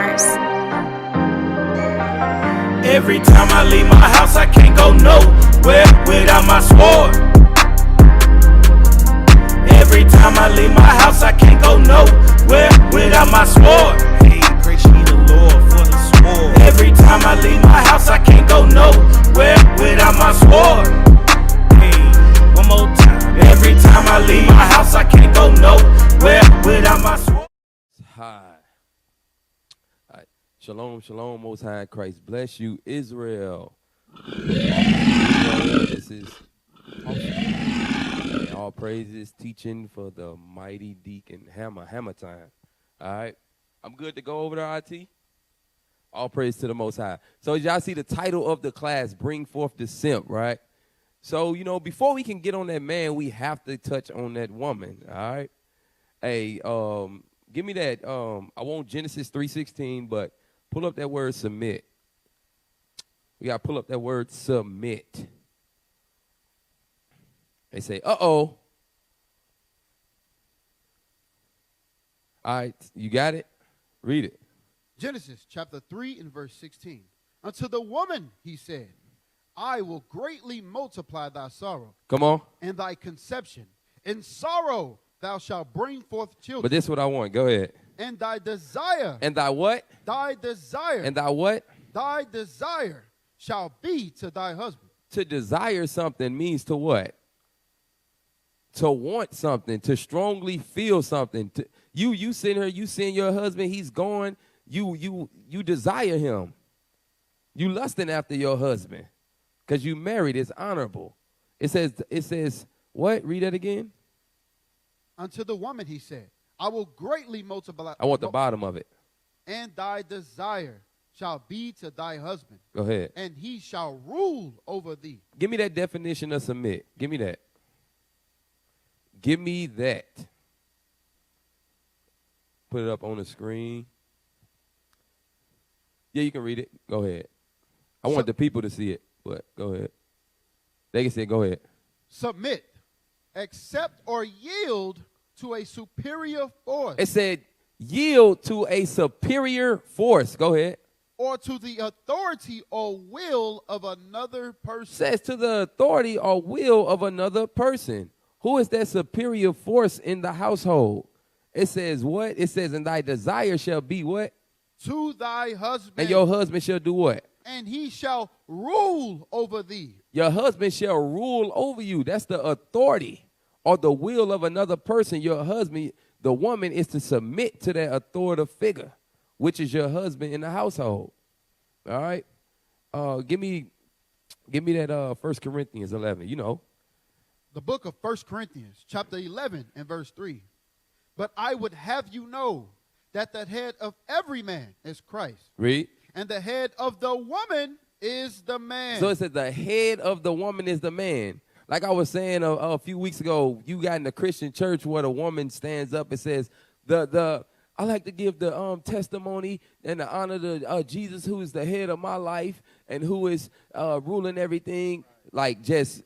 bars. Every time I leave my house, I can't go nowhere without my sword. Every time I leave my house, I can't go nowhere without my sword. Hey, praise ye the Lord for his sword. Every time I leave my house, I can't go nowhere without my sword. Hey, one more time. Every time I leave my house, I can't go nowhere without my sword. Hi. All right. Shalom, shalom, Most High in Christ. Bless you, Israel. This is awesome. All praises, teaching for the mighty deacon hammer time. All right. I'm good to go over there, IT. All praise to the Most High. So y'all see the title of the class, Bring Forth the Simp, right? So, before we can get on that man, we have to touch on that woman, all right? Hey, give me that. I want Genesis 3:16, but pull up that word submit. We got to pull up that word submit. They say, uh-oh. All right, you got it? Read it. Genesis chapter 3 and verse 16. Unto the woman he said, I will greatly multiply thy sorrow. Come on. And thy conception. In sorrow thou shalt bring forth children. But this is what I want. Go ahead. And thy desire. And thy what? Thy desire. And thy what? Thy desire shall be to thy husband. To desire something means to what? To want something, to strongly feel something. You sitting here, you seeing your husband, he's gone. You desire him. You lusting after your husband because you married. It's honorable. It says what? Read that again. Unto the woman he said, I will greatly multiply. I want the bottom of it. And thy desire shall be to thy husband. Go ahead. And he shall rule over thee. Give me that definition of submit. Give me that. Give me that. Put it up on the screen. Yeah, you can read it. Go ahead. I want the people to see it, but go ahead. They can say it. Go ahead. Submit, accept or yield to a superior force. It said yield to a superior force. Go ahead. Or to the authority or will of another person. Says to the authority or will of another person. Who is that superior force in the household? It says what? It says, and thy desire shall be what? To thy husband. And your husband shall do what? And he shall rule over thee. Your husband shall rule over you. That's the authority or the will of another person. Your husband, the woman, is to submit to that authoritative figure, which is your husband in the household. All right? Give me that 1 Corinthians 11, The book of 1 Corinthians, chapter 11 and verse 3. But I would have you know that the head of every man is Christ. Read. And the head of the woman is the man. So it said the head of the woman is the man. Like I was saying a few weeks ago, you got in a Christian church where the woman stands up and says, I like to give the testimony and the honor to Jesus, who is the head of my life and who is ruling everything, like just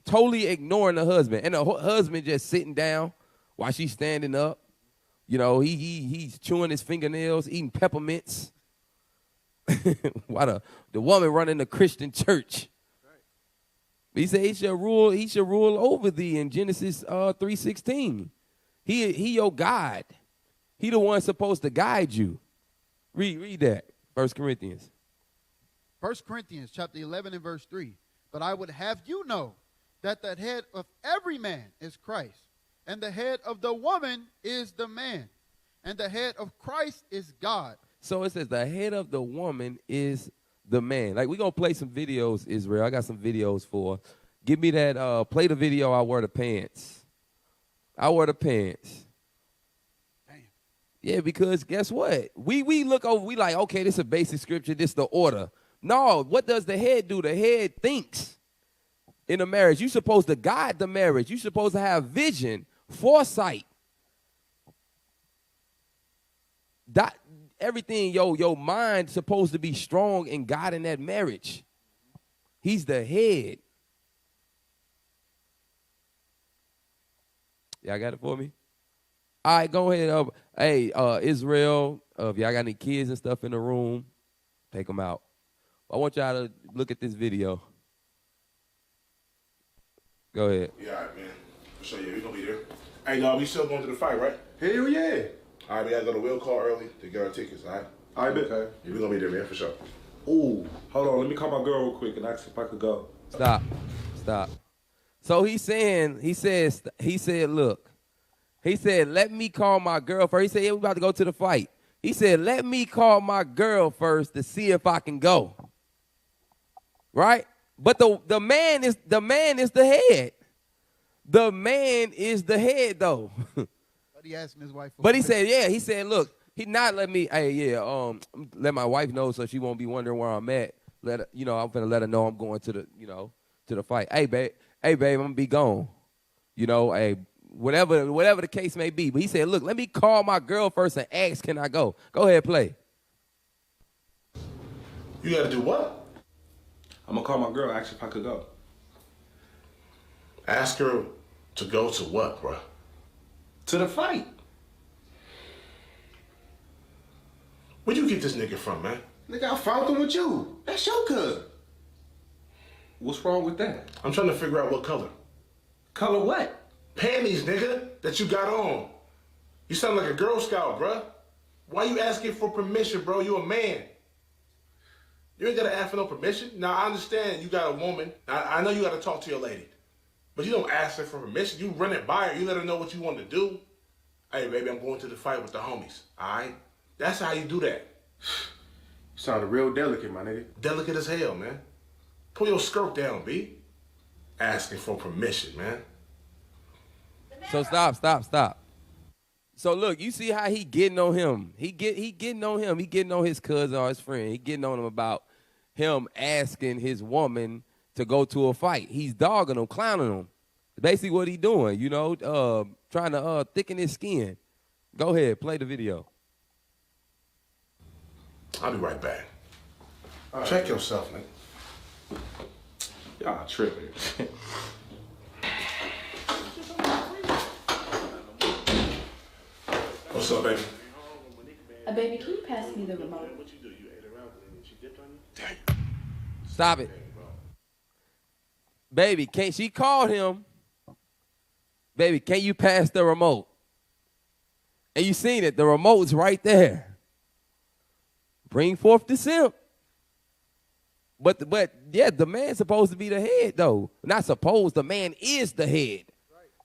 totally ignoring the husband. And the husband just sitting down while she's standing up. He's chewing his fingernails, eating peppermints. Why the woman running the Christian church? Right. He said he shall rule over thee in Genesis 3:16. He your God. He the one supposed to guide you. Read that. 1 Corinthians. 1 Corinthians chapter 11 and verse 3. But I would have you know that the head of every man is Christ. And the head of the woman is the man. And the head of Christ is God. So it says the head of the woman is the man. Like, we're going to play some videos, Israel. I got some videos for. Give me that. Play the video, I wear the pants. I wear the pants. Damn. Yeah, because guess what? We look over, we like, okay, this is a basic scripture. This is the order. No, what does the head do? The head thinks in a marriage. You're supposed to guide the marriage. You're supposed to have vision. Foresight. Everything, your mind supposed to be strong in God in that marriage. He's the head. Y'all got it for me? All right, go ahead. Hey, Israel, if y'all got any kids and stuff in the room, take them out. I want y'all to look at this video. Go ahead. Yeah, all right, man. So, yeah, we gonna be there. Hey, no, we still going to the fight, right? Hell yeah. All right, we gotta go to will call early to get our tickets, all right? All right, bet. Okay. Yeah, we gonna be there, man, for sure. Ooh, hold on. Let me call my girl real quick and ask if I could go. Stop. So he said, look, he said, let me call my girl first. He said, yeah, we about to go to the fight. He said, let me call my girl first to see if I can go. Right? But the man is the head. The man is the head, though. But he asking his wife. But he said, yeah. He said, look, he not let me. Hey, yeah. Let my wife know so she won't be wondering where I'm at. I'm gonna let her know I'm going to the fight. Hey, babe, I'm gonna be gone. Hey, whatever the case may be. But he said, look, let me call my girl first and ask, can I go? Go ahead, play. You gotta do what? I'm gonna call my girl, ask if I could go. Ask her to go to what, bro? To the fight. Where'd you get this nigga from, man? Nigga, I found him with you. That's your cousin. What's wrong with that? I'm trying to figure out what color. Color what? Panties, nigga, that you got on. You sound like a Girl Scout, bruh. Why you asking for permission, bro? You a man. You ain't gotta ask for no permission. Now, I understand you got a woman. I know you gotta talk to your lady. But you don't ask her for permission. You run it by her. You let her know what you want to do. Hey, baby, I'm going to the fight with the homies, all right? That's how you do that. You sounded real delicate, my nigga. Delicate as hell, man. Pull your skirt down, B. Asking for permission, man. So stop. So look, you see how he getting on him. He getting on him. He getting on his cousin or his friend. He getting on him about him asking his woman to go to a fight. He's dogging him, clowning him. Basically what he doing, trying to thicken his skin. Go ahead, play the video. I'll be right back. Check yourself, man. Y'all tripping. What's up, baby? Baby, can you pass me the remote? Stop it. Baby, she called him. Baby, can you pass the remote? And you seen it. The remote's right there. Bring forth the simp. But yeah, the man's supposed to be the head, though. Not supposed. The man is the head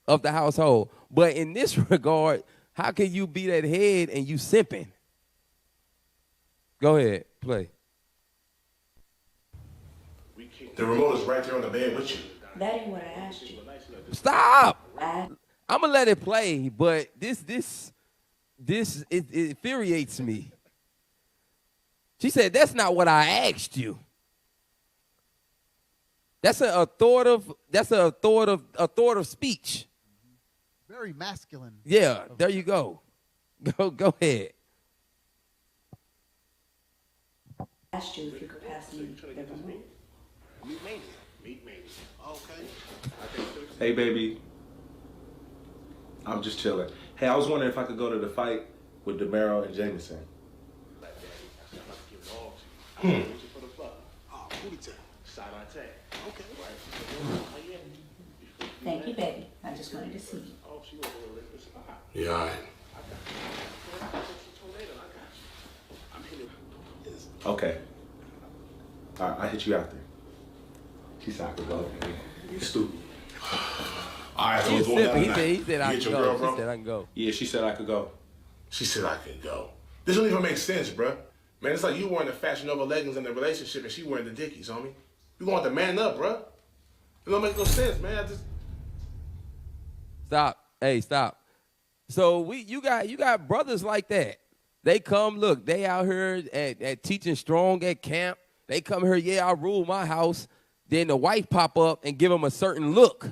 of the household. But in this regard, how can you be that head and you simping? Go ahead, play. The remote is right there on the bed with you. That ain't what I asked you. Stop. I'm gonna let it play, but this it infuriates me. She said, "That's not what I asked you." That's an authoritative speech. Very masculine. Yeah, there you go. Go ahead. I asked you if you could pass me the remote. Hey, baby. I'm just chilling. Hey, I was wondering if I could go to the fight with DeMero and Jameson. Thank you, baby. I just wanted to see you. Yeah, all right. Okay. All right, I'll hit you after. She said I could go. You stupid. All right, so He what's going down tonight? said I You can get your girl, go. bro? She said I can go. Yeah, she said I could go. She said I could go. This don't even make sense, bruh. Man, it's like you wearing the Fashion Nova leggings in the relationship and she wearing the Dickies, homie. You want to man up, bruh. It don't make no sense, man. Stop. Hey, stop. So you got brothers like that. They come, look, they out here at teaching strong at camp. They come here, yeah, I rule my house. Then the wife pop up and give him a certain look.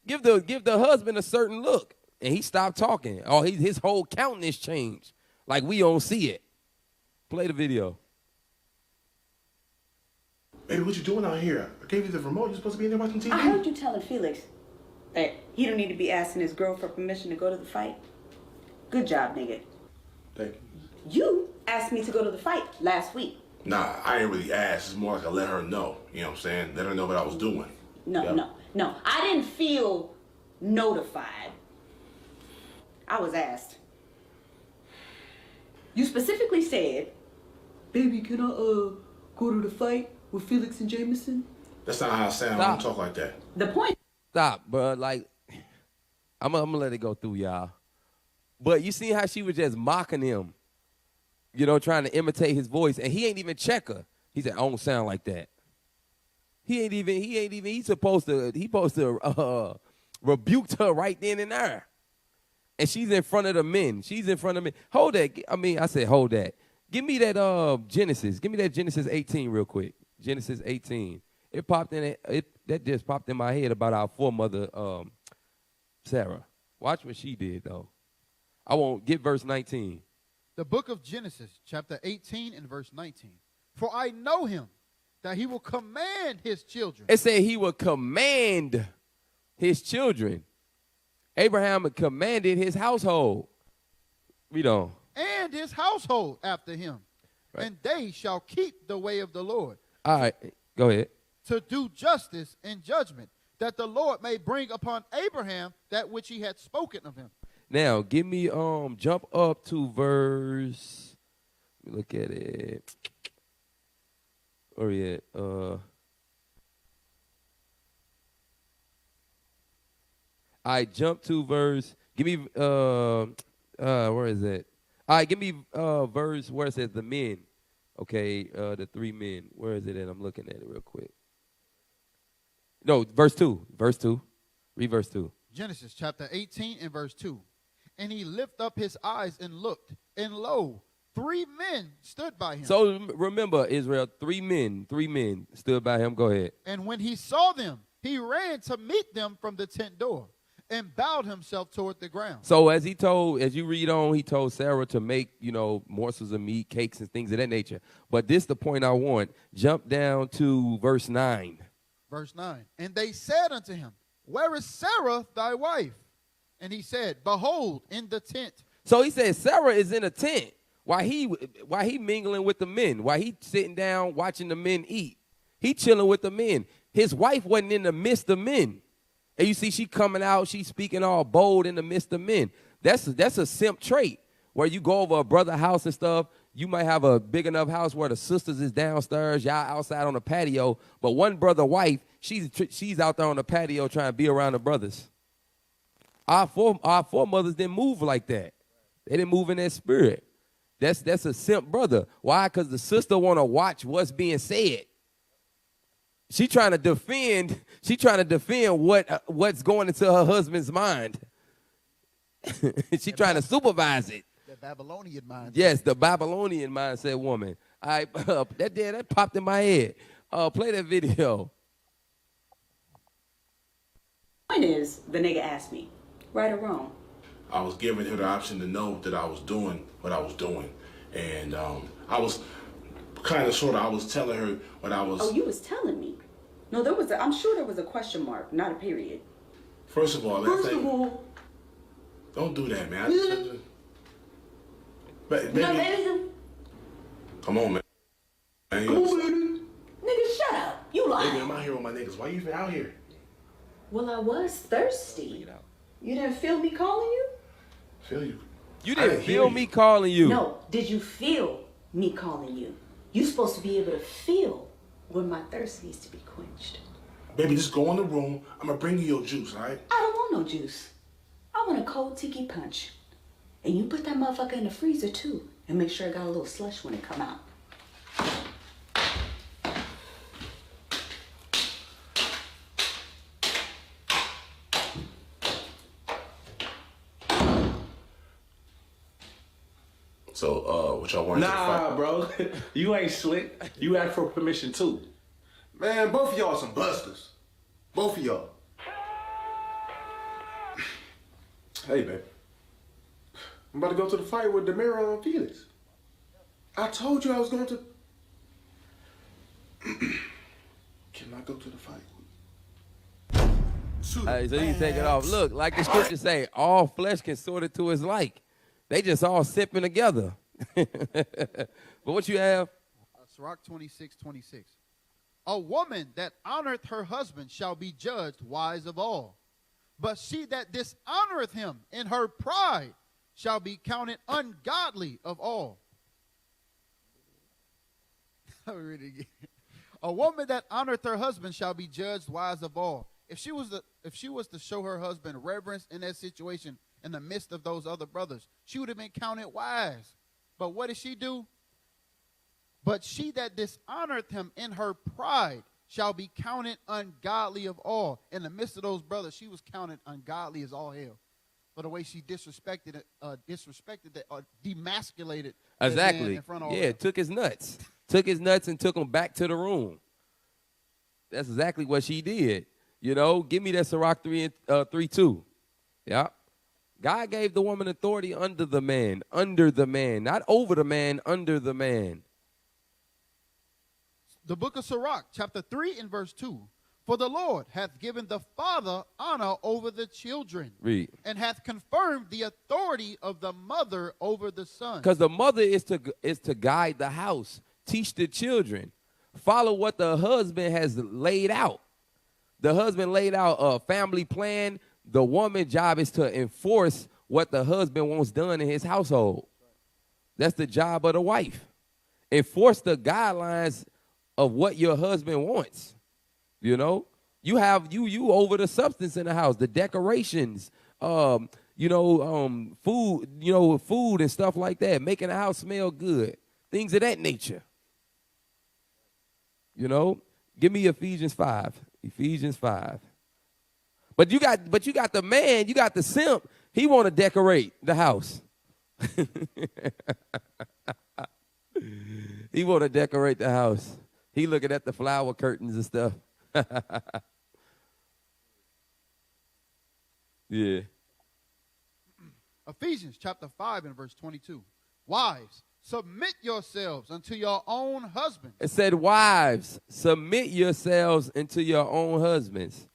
Give the husband a certain look. And he stopped talking. Or his whole countenance changed. Like we don't see it. Play the video. Baby, what you doing out here? I gave you the remote. You're supposed to be in there watching TV. I heard you telling Felix that he don't need to be asking his girl for permission to go to the fight. Good job, nigga. Thank you. You asked me to go to the fight last week. Nah, I ain't really ask. It's more like I let her know. You know what I'm saying? Let her know what I was doing. No. I didn't feel notified. I was asked. You specifically said, "Baby, can I go to the fight with Felix and Jameson?" That's not how I sound. I don't talk like that. The point. Stop, bro. Like, I'm gonna let it go through, y'all. But you see how she was just mocking him, you know, trying to imitate his voice, and he ain't even check her. He said, "I don't sound like that." He's supposed to rebuked her right then and there. And she's in front of the men. Hold that. I said, hold that. Give me that Genesis. Give me that Genesis 18 real quick. Genesis 18. That just popped in my head about our foremother, Sarah. Watch what she did, though. I won't get verse 19. The book of Genesis, chapter 18 and verse 19. For I know him, that he will command his children. It said he will command his children. Abraham commanded his household. Read on. And his household after him. Right. And they shall keep the way of the Lord. All right, go ahead. To do justice and judgment, that the Lord may bring upon Abraham that which he had spoken of him. Now, give me, jump up to verse, let me look at it. Where we at? I jump to verse, give me, where is it? All right, give me verse where it says the men. Okay, the three men. Where is it at? I'm looking at it real quick. No, verse 2. Verse 2. Read verse 2. Genesis chapter 18 and verse 2. And he lifted up his eyes and looked, and lo, 3 men stood by him. So remember, Israel, 3 men stood by him. Go ahead. And when he saw them, he ran to meet them from the tent door and bowed himself toward the ground. So as you read on, he told Sarah to make, morsels of meat, cakes, and things of that nature. But this is the point I want. Jump down to verse 9. Verse 9. And they said unto him, Where is Sarah thy wife? And he said, Behold, in the tent. So he said Sarah is in a tent while he mingling with the men, while he sitting down watching the men eat. He chilling with the men. His wife wasn't in the midst of men. And you see she coming out, she speaking all bold in the midst of men. That's a simp trait where you go over a brother's house and stuff. You might have a big enough house where the sisters is downstairs, y'all outside on the patio, but one brother wife, she's out there on the patio trying to be around the brothers. Our foremothers didn't move like that. They didn't move in that spirit. That's a simp brother. Why? Because the sister want to watch what's being said. She trying to defend what's going into her husband's mind. She trying to supervise it. The Babylonian mindset. Yes, the Babylonian mindset woman. That popped in my head. Play that video. Point is, the nigga asked me, right or wrong. I was giving her the option to know that I was doing what I was doing. And I was I was telling her what I was. Oh, you was telling me. No, I'm sure there was a question mark, not a period. First of all, don't do that, man. Baby. Come on, man. Nigga, shut up. You lying. Baby, I'm out here with my niggas. Why you even out here? Well, I was thirsty. You didn't feel me calling you? Feel you. You didn't feel me calling you. No, did you feel me calling you? You supposed to be able to feel when my thirst needs to be quenched. Baby, just go in the room. I'm going to bring you your juice, all right? I don't want no juice. I want a cold tiki punch. And you put that motherfucker in the freezer, too. And make sure it got a little slush when it come out. So, what y'all want to Nah, bro. You ain't slick. You asked for permission, too. Man, both of y'all some busters. Both of y'all. Hey, babe. I'm about to go to the fight with DeMiro and Felix. I told you I was going to... Can I go to the fight? So you take it off. Look, like the scripture say, all flesh can sort it to his like. They just all sipping together. But what you have? Sirach 26:26. A woman that honoreth her husband shall be judged wise of all. But she that dishonoreth him in her pride shall be counted ungodly of all. Let me read it again. A woman that honoreth her husband shall be judged wise of all. If she was to show her husband reverence in that situation in the midst of those other brothers, she would have been counted wise. But what did she do? But she that dishonoreth him in her pride shall be counted ungodly of all. In the midst of those brothers, she was counted ungodly as all hell for the way she disrespected, demasculated Exactly. that man in front of all Yeah, them. took his nuts. Took his nuts and took them back to the room. That's exactly what she did. You know, give me that Sirach 3:2. Yeah. God gave the woman authority under the man, not over the man, under the man. The book of Sirach, chapter 3 and verse 2. For the Lord hath given the father honor over the children. Read. And hath confirmed the authority of the mother over the son. Because the mother is to guide the house, teach the children, follow what the husband has laid out. The husband laid out a family plan. The woman's job is to enforce what the husband wants done in his household. That's the job of the wife. Enforce the guidelines of what your husband wants. You know, you have you over the substance in the house, the decorations, food, food and stuff like that, making the house smell good, things of that nature. You know, give me Ephesians 5. Ephesians 5. But you got the man, you got the simp. He want to decorate the house. He want to decorate the house. He looking at the flower curtains and stuff. Yeah. Ephesians chapter 5 and verse 22. Wives, submit yourselves unto your own husbands. It said, wives, submit yourselves unto your own husbands.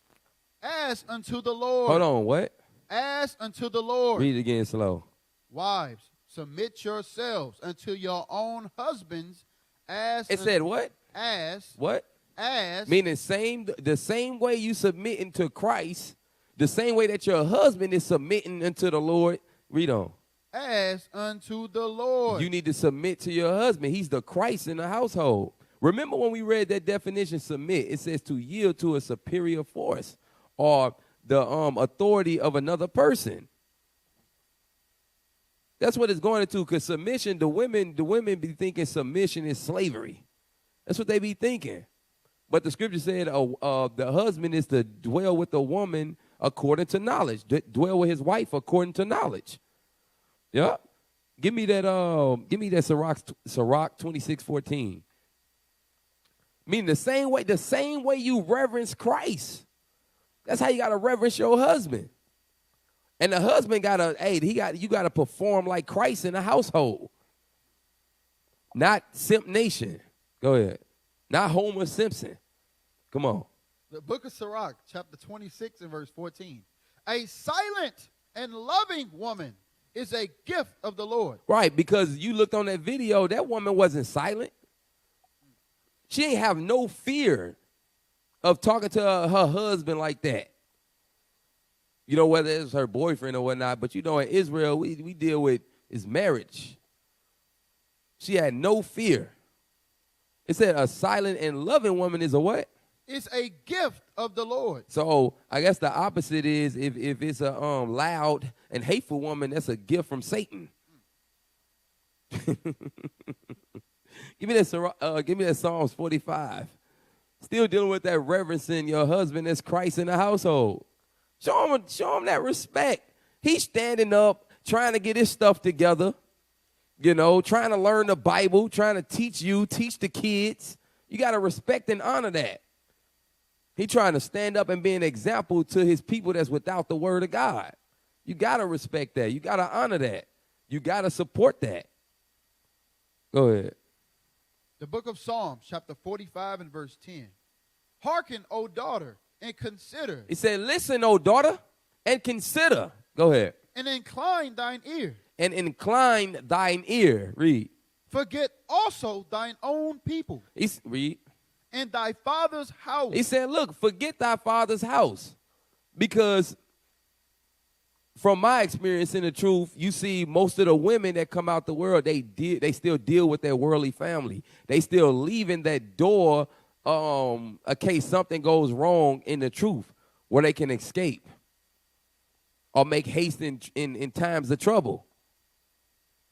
As unto the Lord. Hold on, what? As unto the Lord. Read it again slow. Wives, submit yourselves unto your own husbands. As It said what? As. What? As. Meaning the same way you submitting to Christ, the same way that your husband is submitting unto the Lord. Read on. As unto the Lord. You need to submit to your husband. He's the Christ in the household. Remember when we read that definition, submit, it says to yield to a superior force or the authority of another person. That's what it's going into, because submission, the women be thinking submission is slavery. That's what they be thinking. But the scripture said the husband is to dwell with the woman according to knowledge, dwell with his wife according to knowledge. Yeah. Give me that Sirach 26:14. Meaning the same way you reverence Christ. That's how you gotta reverence your husband. And the husband you gotta perform like Christ in the household. Not Simp Nation. Go ahead. Not Homer Simpson. Come on. The book of Sirach, chapter 26 and verse 14. A silent and loving woman is a gift of the Lord. Right, because you looked on that video, that woman wasn't silent. She ain't have no fear of talking to her husband like that. You know, whether it's her boyfriend or whatnot, but you know, in Israel, we deal with is marriage. She had no fear. It said a silent and loving woman is a what? It's a gift of the Lord. So I guess the opposite is if it's a loud and hateful woman, that's a gift from Satan. Give me that Psalms 45. Still dealing with that reverencing your husband as Christ in the household. Show him that respect. He's standing up, trying to get his stuff together. You know, trying to learn the Bible, trying to teach the kids. You got to respect and honor that. He trying to stand up and be an example to his people that's without the word of God. You got to respect that. You got to honor that. You got to support that. Go ahead. The book of Psalms, chapter 45 and verse 10. Hearken, O daughter, and consider. He said, listen, O daughter, and consider. Go ahead. And incline thine ear. and incline thine ear. Read. Forget also thine own people Read. and thy father's house. He said, look, forget thy father's house. Because from my experience in the truth, you see most of the women that come out the world, they still deal with their worldly family. They still leaving that door in case something goes wrong in the truth where they can escape or make haste in times of trouble.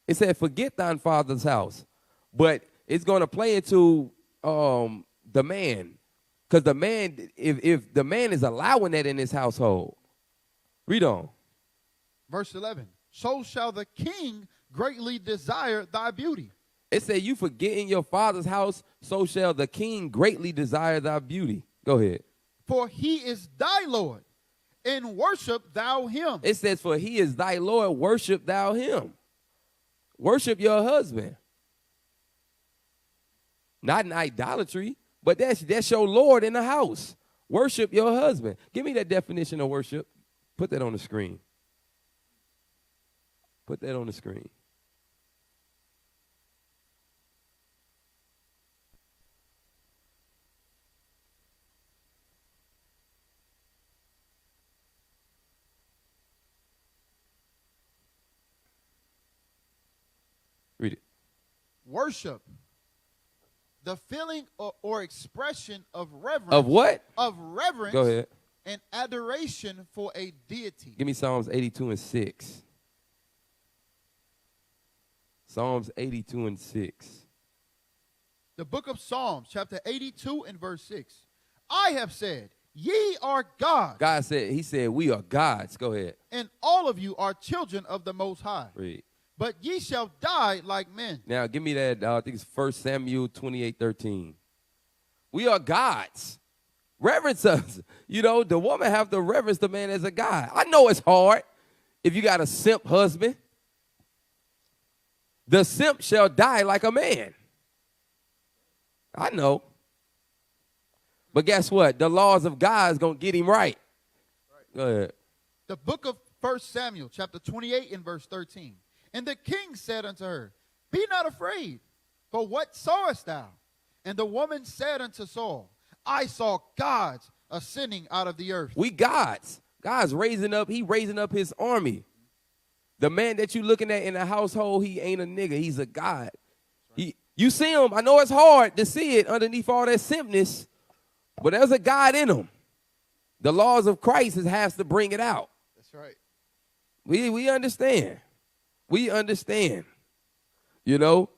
It said, forget thine father's house. But it's going to play into the man. Because the man, if the man is allowing that in his household. Read on. Verse 11. So shall the king greatly desire thy beauty. It said, you forget in your father's house, so shall the king greatly desire thy beauty. Go ahead. For he is thy Lord, and worship thou him. It says, for he is thy Lord, worship thou him. Worship your husband. Not in idolatry, but that's your Lord in the house. Worship your husband. Give me that definition of worship. Put that on the screen. Put that on the screen. Read it. Worship. The feeling or expression of reverence. Of what? Of reverence. Go ahead. And adoration for a deity. Give me Psalms 82 and 6. Psalms 82 and 6. The book of Psalms, chapter 82 and verse 6. I have said, ye are gods. God said, he said, we are gods. Go ahead. And all of you are children of the Most High. Read. But ye shall die like men. Now, give me that, I think it's 1 Samuel 28:13. We are gods. Reverence us. You know, the woman have to reverence the man as a god. I know it's hard if you got a simp husband. The simp shall die like a man. I know. But guess what? The laws of God is going to get him right. Go ahead. The book of 1 Samuel, chapter 28 and verse 13. And the king said unto her, be not afraid, for what sawest thou? And the woman said unto Saul, I saw gods ascending out of the earth. We gods. God's raising up, he raising up his army. The man that you looking at in the household, he ain't a nigga. He's a god. You see him. I know it's hard to see it underneath all that simpness, but there's a God in him. The laws of Christ has to bring it out. That's right. We understand. We understand. You know,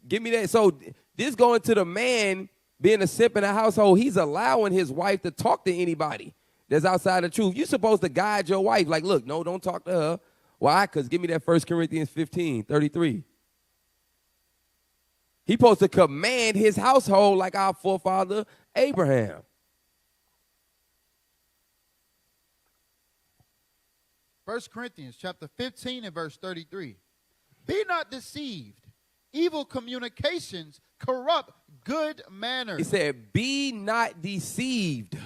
give me that. So this going to the man being a simp in the household, he's allowing his wife to talk to anybody that's outside the truth. You're supposed to guide your wife. Like, look, no, don't talk to her. Why? Because give me that 1 Corinthians 15:33. He's supposed to command his household like our forefather Abraham. First Corinthians chapter 15 and verse 33. Be not deceived. Evil communications corrupt good manners. He said, be not deceived.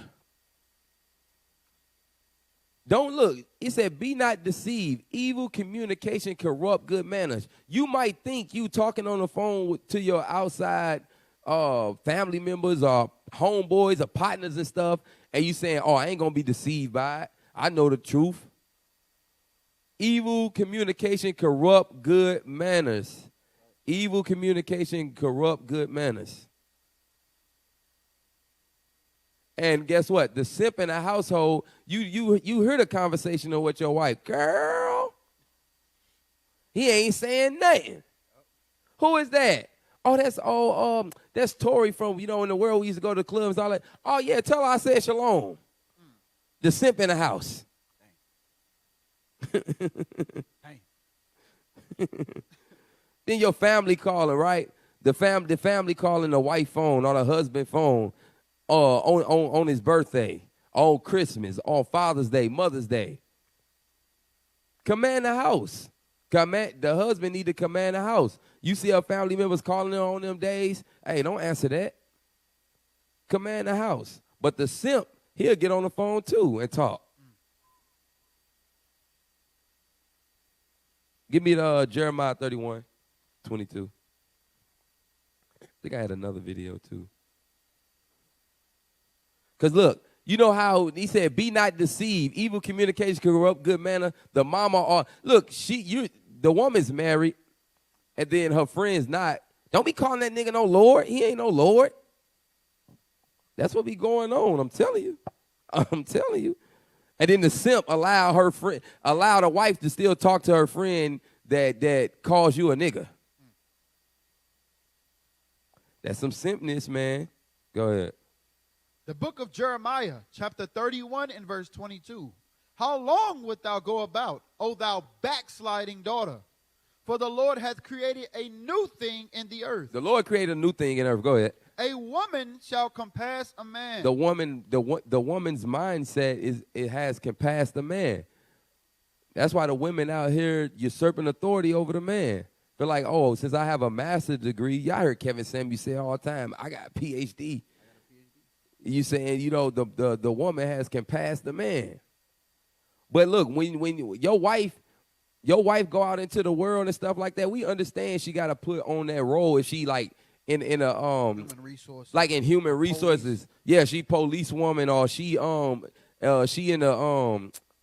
Don't look. He said, be not deceived. Evil communication corrupt good manners. You might think you talking on the phone to your outside family members or homeboys or partners and stuff, and you saying, oh, I ain't going to be deceived by it. I know the truth. Evil communication corrupt good manners. Evil communication corrupt good manners. And guess what? The simp in the household, you hear the conversation with your wife. Girl, he ain't saying nothing. Who is that? Oh, that's Tori from, in the world we used to go to clubs and all that. Oh, yeah, tell her I said shalom. The simp in the house. Then your family calling, right? The family calling the wife phone or the husband phone on his birthday, on Christmas, on Father's Day, Mother's Day. Command the house. The husband need to command the house. You see our family members calling her on them days, hey, don't answer that. Command the house. But the simp, he'll get on the phone too and talk. Give me the Jeremiah 31:22. I think I had another video too. Because look, you know how he said, be not deceived. Evil communication can corrupt good manner. The mama, look, the woman's married, and then her friend's not. Don't be calling that nigga no Lord. He ain't no Lord. That's what be going on. I'm telling you. I'm telling you. And then the simp allow the wife to still talk to her friend that calls you a nigga. That's some simpness, man. Go ahead. The book of Jeremiah, chapter 31 and verse 22. How long wilt thou go about, O thou backsliding daughter? For the Lord hath created a new thing in the earth. The Lord created a new thing in earth. Go ahead. A woman shall compass a man. The woman's mindset it has compassed the man. That's why the women out here usurping authority over the man. They're like, oh, since I have a master's degree, y'all heard Kevin Samuel say all the time, I got a PhD. You saying, the woman has compassed the man. But look, when your wife go out into the world and stuff like that, we understand she got to put on that role if she like in a human resources. Like in human resources. Police. Yeah, she police woman, or she in a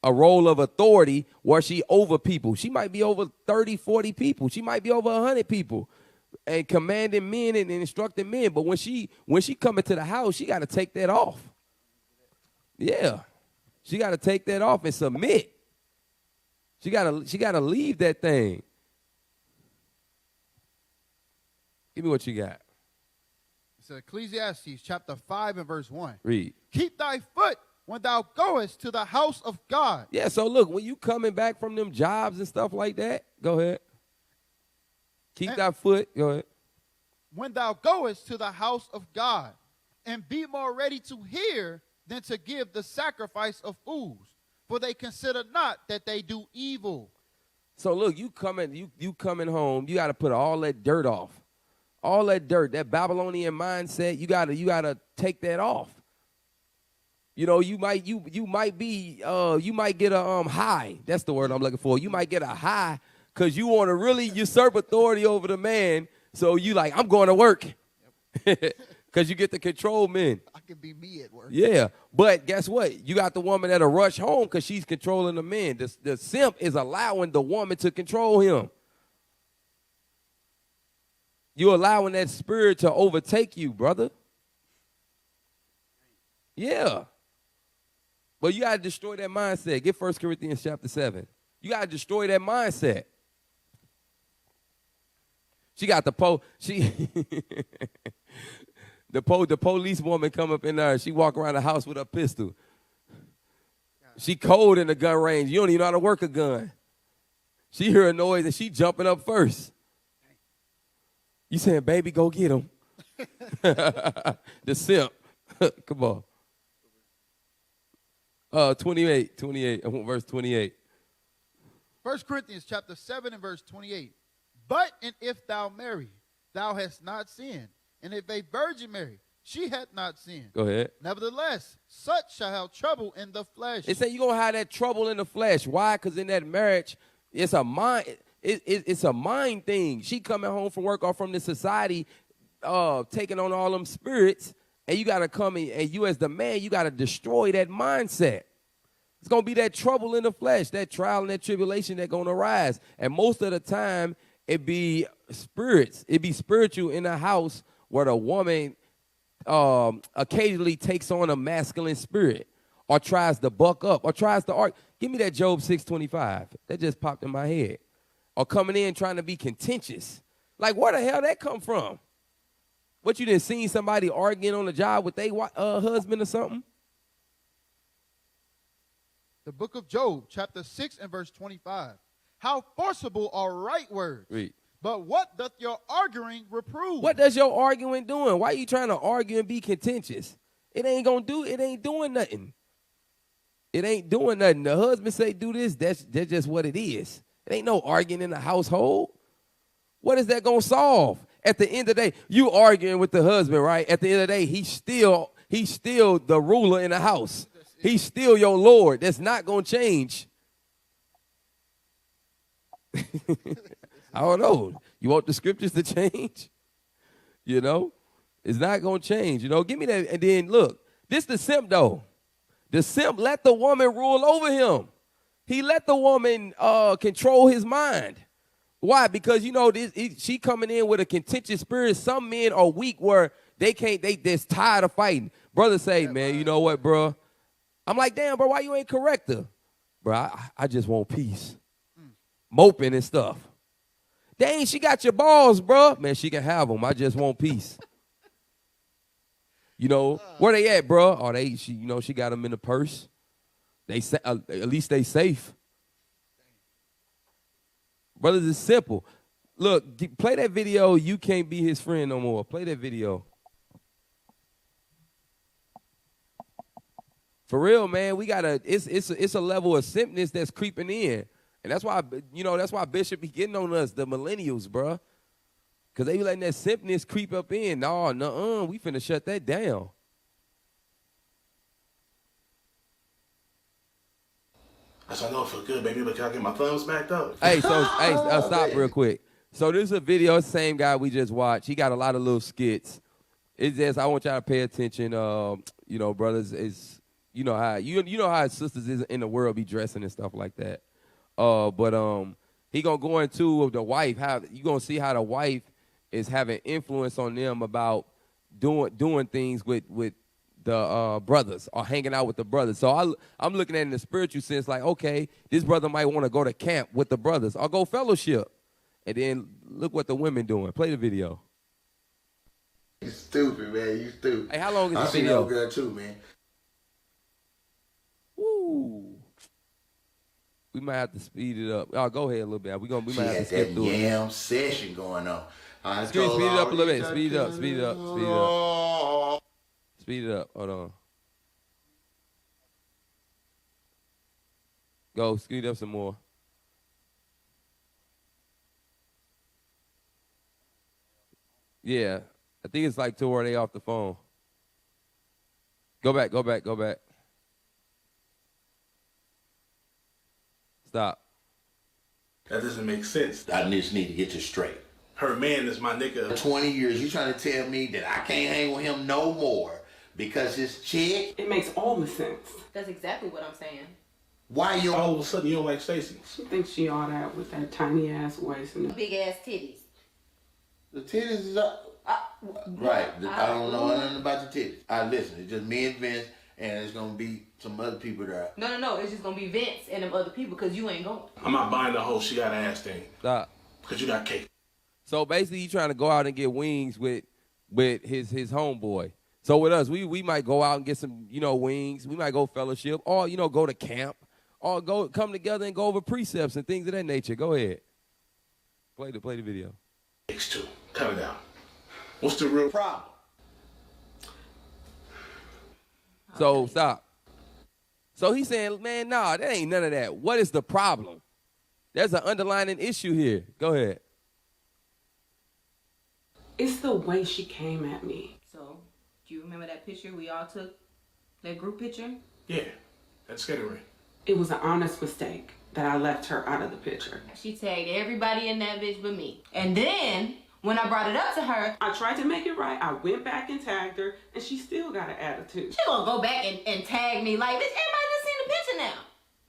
role of authority where she over people. She might be over 30, 40 people. She might be over 100 people and commanding men and instructing men. But when she come into the house, she got to take that off. Yeah. She got to take that off and submit. She got to leave that thing. Give me what you got. It's Ecclesiastes chapter 5 and verse 1. Read. Keep thy foot when thou goest to the house of God. Yeah, so look, when you coming back from them jobs and stuff like that, go ahead. Keep thy foot. Go ahead. When thou goest to the house of God, and be more ready to hear than to give the sacrifice of fools, for they consider not that they do evil. So look, you coming home, you got to put all that dirt off. All that dirt, that Babylonian mindset, you gotta take that off. You might get a high. That's the word I'm looking for. You might get a high because you want to really usurp authority over the man. So you like, I'm going to work. Because you get to control men. I can be me at work. Yeah, but guess what? You got the woman that'll rush home because she's controlling the men. The simp is allowing the woman to control him. You're allowing that spirit to overtake you, brother. Yeah. But you got to destroy that mindset. Get 1 Corinthians chapter 7. You got to destroy that mindset. She got the police woman come up in there. She walk around the house with a pistol. She cold in the gun range. You don't even know how to work a gun. She hear a noise and she jumping up first. You saying, baby, go get him. The simp. Come on. 28, I want verse 28. 1 Corinthians chapter 7 and verse 28. But and if thou marry, thou hast not sinned. And if a virgin marry, she hath not sinned. Go ahead. Nevertheless, such shall have trouble in the flesh. It say you're going to have that trouble in the flesh. Why? Because in that marriage, it's a mind. It's a mind thing. She coming home from work or from the society, taking on all them spirits, and you got to come in, and you as the man, you got to destroy that mindset. It's going to be that trouble in the flesh, that trial and that tribulation that's going to rise. And most of the time, it be spirits. It be spiritual in the house where the woman occasionally takes on a masculine spirit or tries to buck up or tries to argue. Give me that Job 6:25. That just popped in my head. Or coming in trying to be contentious. Like, where the hell that come from? What, you done seen somebody arguing on the job with their husband or something? The book of Job, chapter 6 and verse 25. How forcible are right words. Read. But what doth your arguing reprove? What does your arguing doing? Why are you trying to argue and be contentious? It ain't doing nothing. It ain't doing nothing. The husband say do this, that's just what it is. It ain't no arguing in the household. What is that going to solve? At the end of the day, you arguing with the husband, right? At the end of the day, he's still the ruler in the house. He's still your Lord. That's not going to change. I don't know. You want the scriptures to change? You know? It's not going to change. You know, give me that. And then, look, this the simp, though. The simp let the woman rule over him. He let the woman control his mind. Why? Because, you know, she coming in with a contentious spirit. Some men are weak where they're tired of fighting. Brothers say, man, you know what, bro? I'm like, damn, bro, why you ain't correct her? Bro, I just want peace. Moping and stuff. Dang, she got your balls, bro. Man, she can have them. I just want peace. You know, where they at, bro? Oh, she got them in the purse. At least they safe. Brothers, it's simple. Look, play that video. You can't be his friend no more. Play that video. For real, man, we gotta. It's a level of simpness that's creeping in, and that's why Bishop be getting on us, the millennials, bro, because they be letting that simpness creep up in. No, we finna shut that down. That's why I know it feel good, baby, but can I get my thumbs back up? Hey, stop real quick. So this is a video, same guy we just watched. He got a lot of little skits. It's just I want y'all to pay attention. You know, brothers, is you know how sisters is in the world be dressing and stuff like that. But he gonna go into the wife. How you gonna see how the wife is having influence on them about doing things with the brothers or hanging out with the brothers. So I'm looking at it in the spiritual sense, like, okay, this brother might want to go to camp with the brothers or go fellowship. And then look what the women doing. Play the video. You stupid, man. You stupid. Hey, how long is I this seen video? that girl too, man. Woo. We might have to speed it up. Oh, go ahead a little bit. We might have to skip through it. Yam session going on. Speed it up a little bit. Speed it up. Speed it up. Speed it up. Speed it up. Hold on. Go. Speed up some more. Yeah. I think it's like two or they off the phone. Go back. Go back. Go back. Stop. That doesn't make sense. I just need to get you straight. Her man is my nigga. 20 years, you trying to tell me that I can't hang with him no more because his chick? It makes all the sense. That's exactly what I'm saying. Why you All of a sudden you don't like Stacey? She thinks she all that with that tiny ass waist and Big ass titties. The titties is up. Right. I don't know nothing about the titties. Listen, it's just me and Vince, and it's going to be some other people there. No. It's just going to be Vince and them other people because you ain't going. I'm not buying the whole she got an ass thing. Stop. Because you got cake. So basically, you trying to go out and get wings with his homeboy. So with us, we might go out and get some, wings. We might go fellowship, or go to camp, or come together and go over precepts and things of that nature. Go ahead. Play the video. X2. Cut it down. What's the real problem? So stop. So he's saying, man, nah, that ain't none of that. What is the problem? There's an underlying issue here. Go ahead. it's the way she came at me. So, do you remember that picture we all took? That group picture? Yeah, that's skating ring. It was an honest mistake that I left her out of the picture. She tagged everybody in that bitch but me. And then, when I brought it up to her, I tried to make it right. I went back and tagged her, and she still got an attitude. she gonna go back and tag me like, bitch, everybody just seen the picture now.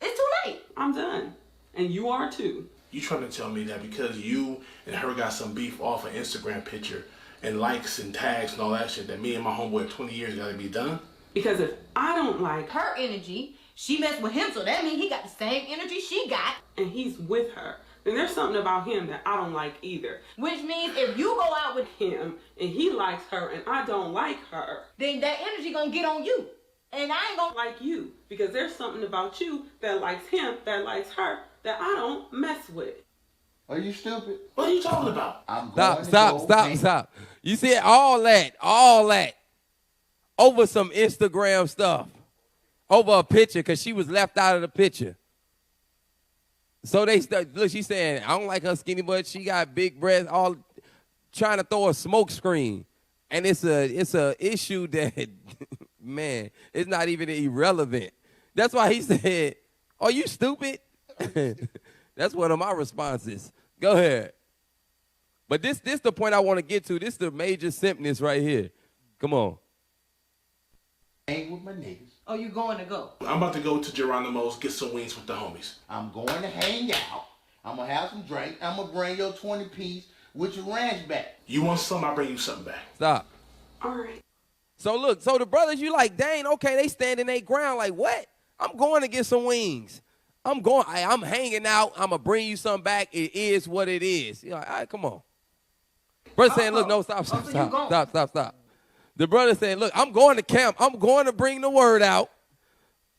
It's too late. I'm done. And you are too. You trying to tell me that because you and her got some beef off an Instagram picture and likes and tags and all that shit, that me and my homeboy of 20 years gotta be done? Because if I don't like her, Her energy, she messed with him, so that means he got the same energy she got. and he's with her, then there's something about him that I don't like either. Which means if you go out with Him, and he likes her, and I don't like her. then that energy gonna get on you. And I ain't gonna Like you, because there's something about you that likes him, that likes her, that I don't mess with. Are you stupid? What are you talking about? I'm going Stop. You see all that over some Instagram stuff, over a picture because she was left out of the picture. So look, she's saying, I don't like her skinny butt. She got big breasts, all trying to throw a smoke screen. And it's a issue that, man, it's not even irrelevant. That's why he said, are you stupid? That's one of my responses. Go ahead. But this the point I want to get to. This the major simpness right here. Come on. Hang with my niggas. Oh, you going to go? I'm about to go to Geronimo's, get some wings with the homies. I'm going to hang out. I'm going to have some drink. I'm going to bring your 20-piece with your ranch back. You want something, I'll bring you something back. Stop. All right. So look, so the brothers, you like, dang, okay, they standing their ground. Like, what? I'm going to get some wings. I'm hanging out. I'm going to bring you something back. It is what it is. You're like, all right, come on. Brother saying, look, no, stop. The brother saying, look, I'm going to camp. I'm going to bring the word out.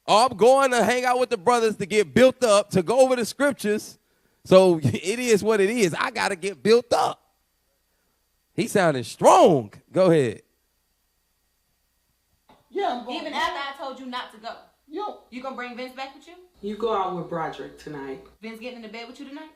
Or I'm going to hang out with the brothers to get built up, to go over the scriptures. So it is what it is. I got to get built up. He sounding strong. Go ahead. Yeah, I'm going. Even after I told you not to go. Yo. You gonna bring Vince back with you? You go out with Broderick tonight. Vince getting into bed with you tonight?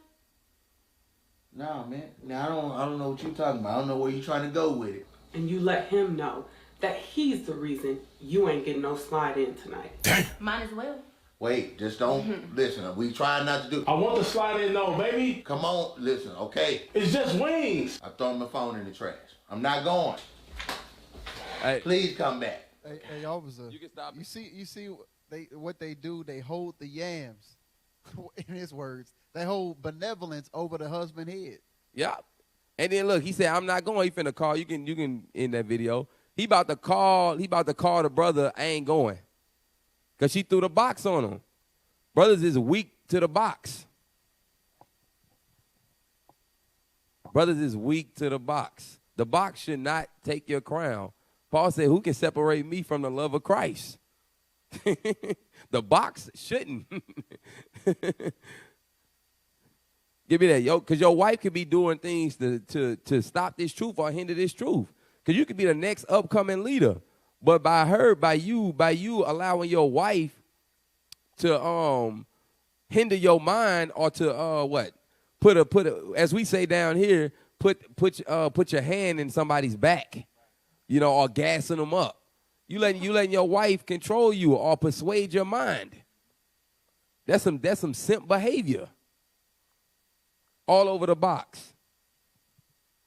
Nah, man. Now, I don't know what you're talking about. I don't know where you're trying to go with it. And you let him know that he's the reason you ain't getting no slide in tonight. Mine as well. Wait, just don't listen. We trying not to do. I want to slide in though, baby. Come on, listen, okay? It's just wings. I throw my phone in the trash. I'm not going. Hey. Please come back. Hey, officer. You can stop. You see what they do? They hold the yams. In his words, they hold benevolence over the husband's head. Yeah. And then look, he said, I'm not going. He finna call. You can in that video. He about to call the brother, I ain't going. Because she threw the box on him. Brothers is weak to the box. Brothers is weak to the box. The box should not take your crown. Paul said, who can separate me from the love of Christ? The box shouldn't. Give me that, yo, because your wife could be doing things to stop this truth or hinder this truth. Because you could be the next upcoming leader. But by you allowing your wife to hinder your mind or to put a as we say down here, put your hand in somebody's back, or gassing them up. You letting your wife control you or persuade your mind. That's some simp behavior. All over the box.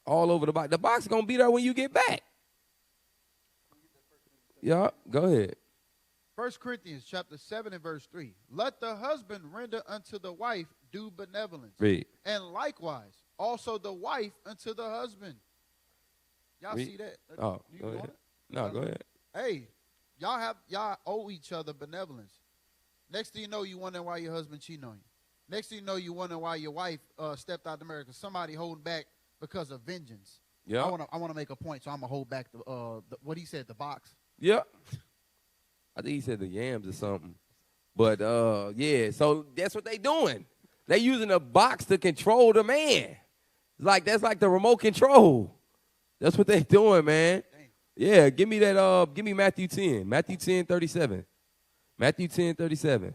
All over the box. The box is gonna be there when you get back. Yeah, go ahead. 1 Corinthians chapter 7 and verse 3. Let the husband render unto the wife due benevolence. Read. And likewise, also the wife unto the husband. Y'all Read. see that? Oh, You go doing ahead. it? No, go ahead. Hey, y'all owe each other benevolence. Next thing you know, you wondering why your husband cheating on you. Next thing you know, you wondering why your wife stepped out of marriage because somebody holding back because of vengeance. Yeah. I want to make a point, so I'm gonna hold back the what he said, the box. Yeah. I think he said the yams or something. But yeah, so that's what they doing. They using a box to control the man. That's like the remote control. That's what they doing, man. Dang. Yeah, give me that give me Matthew 10. Matthew 10:37. Matthew 10:37.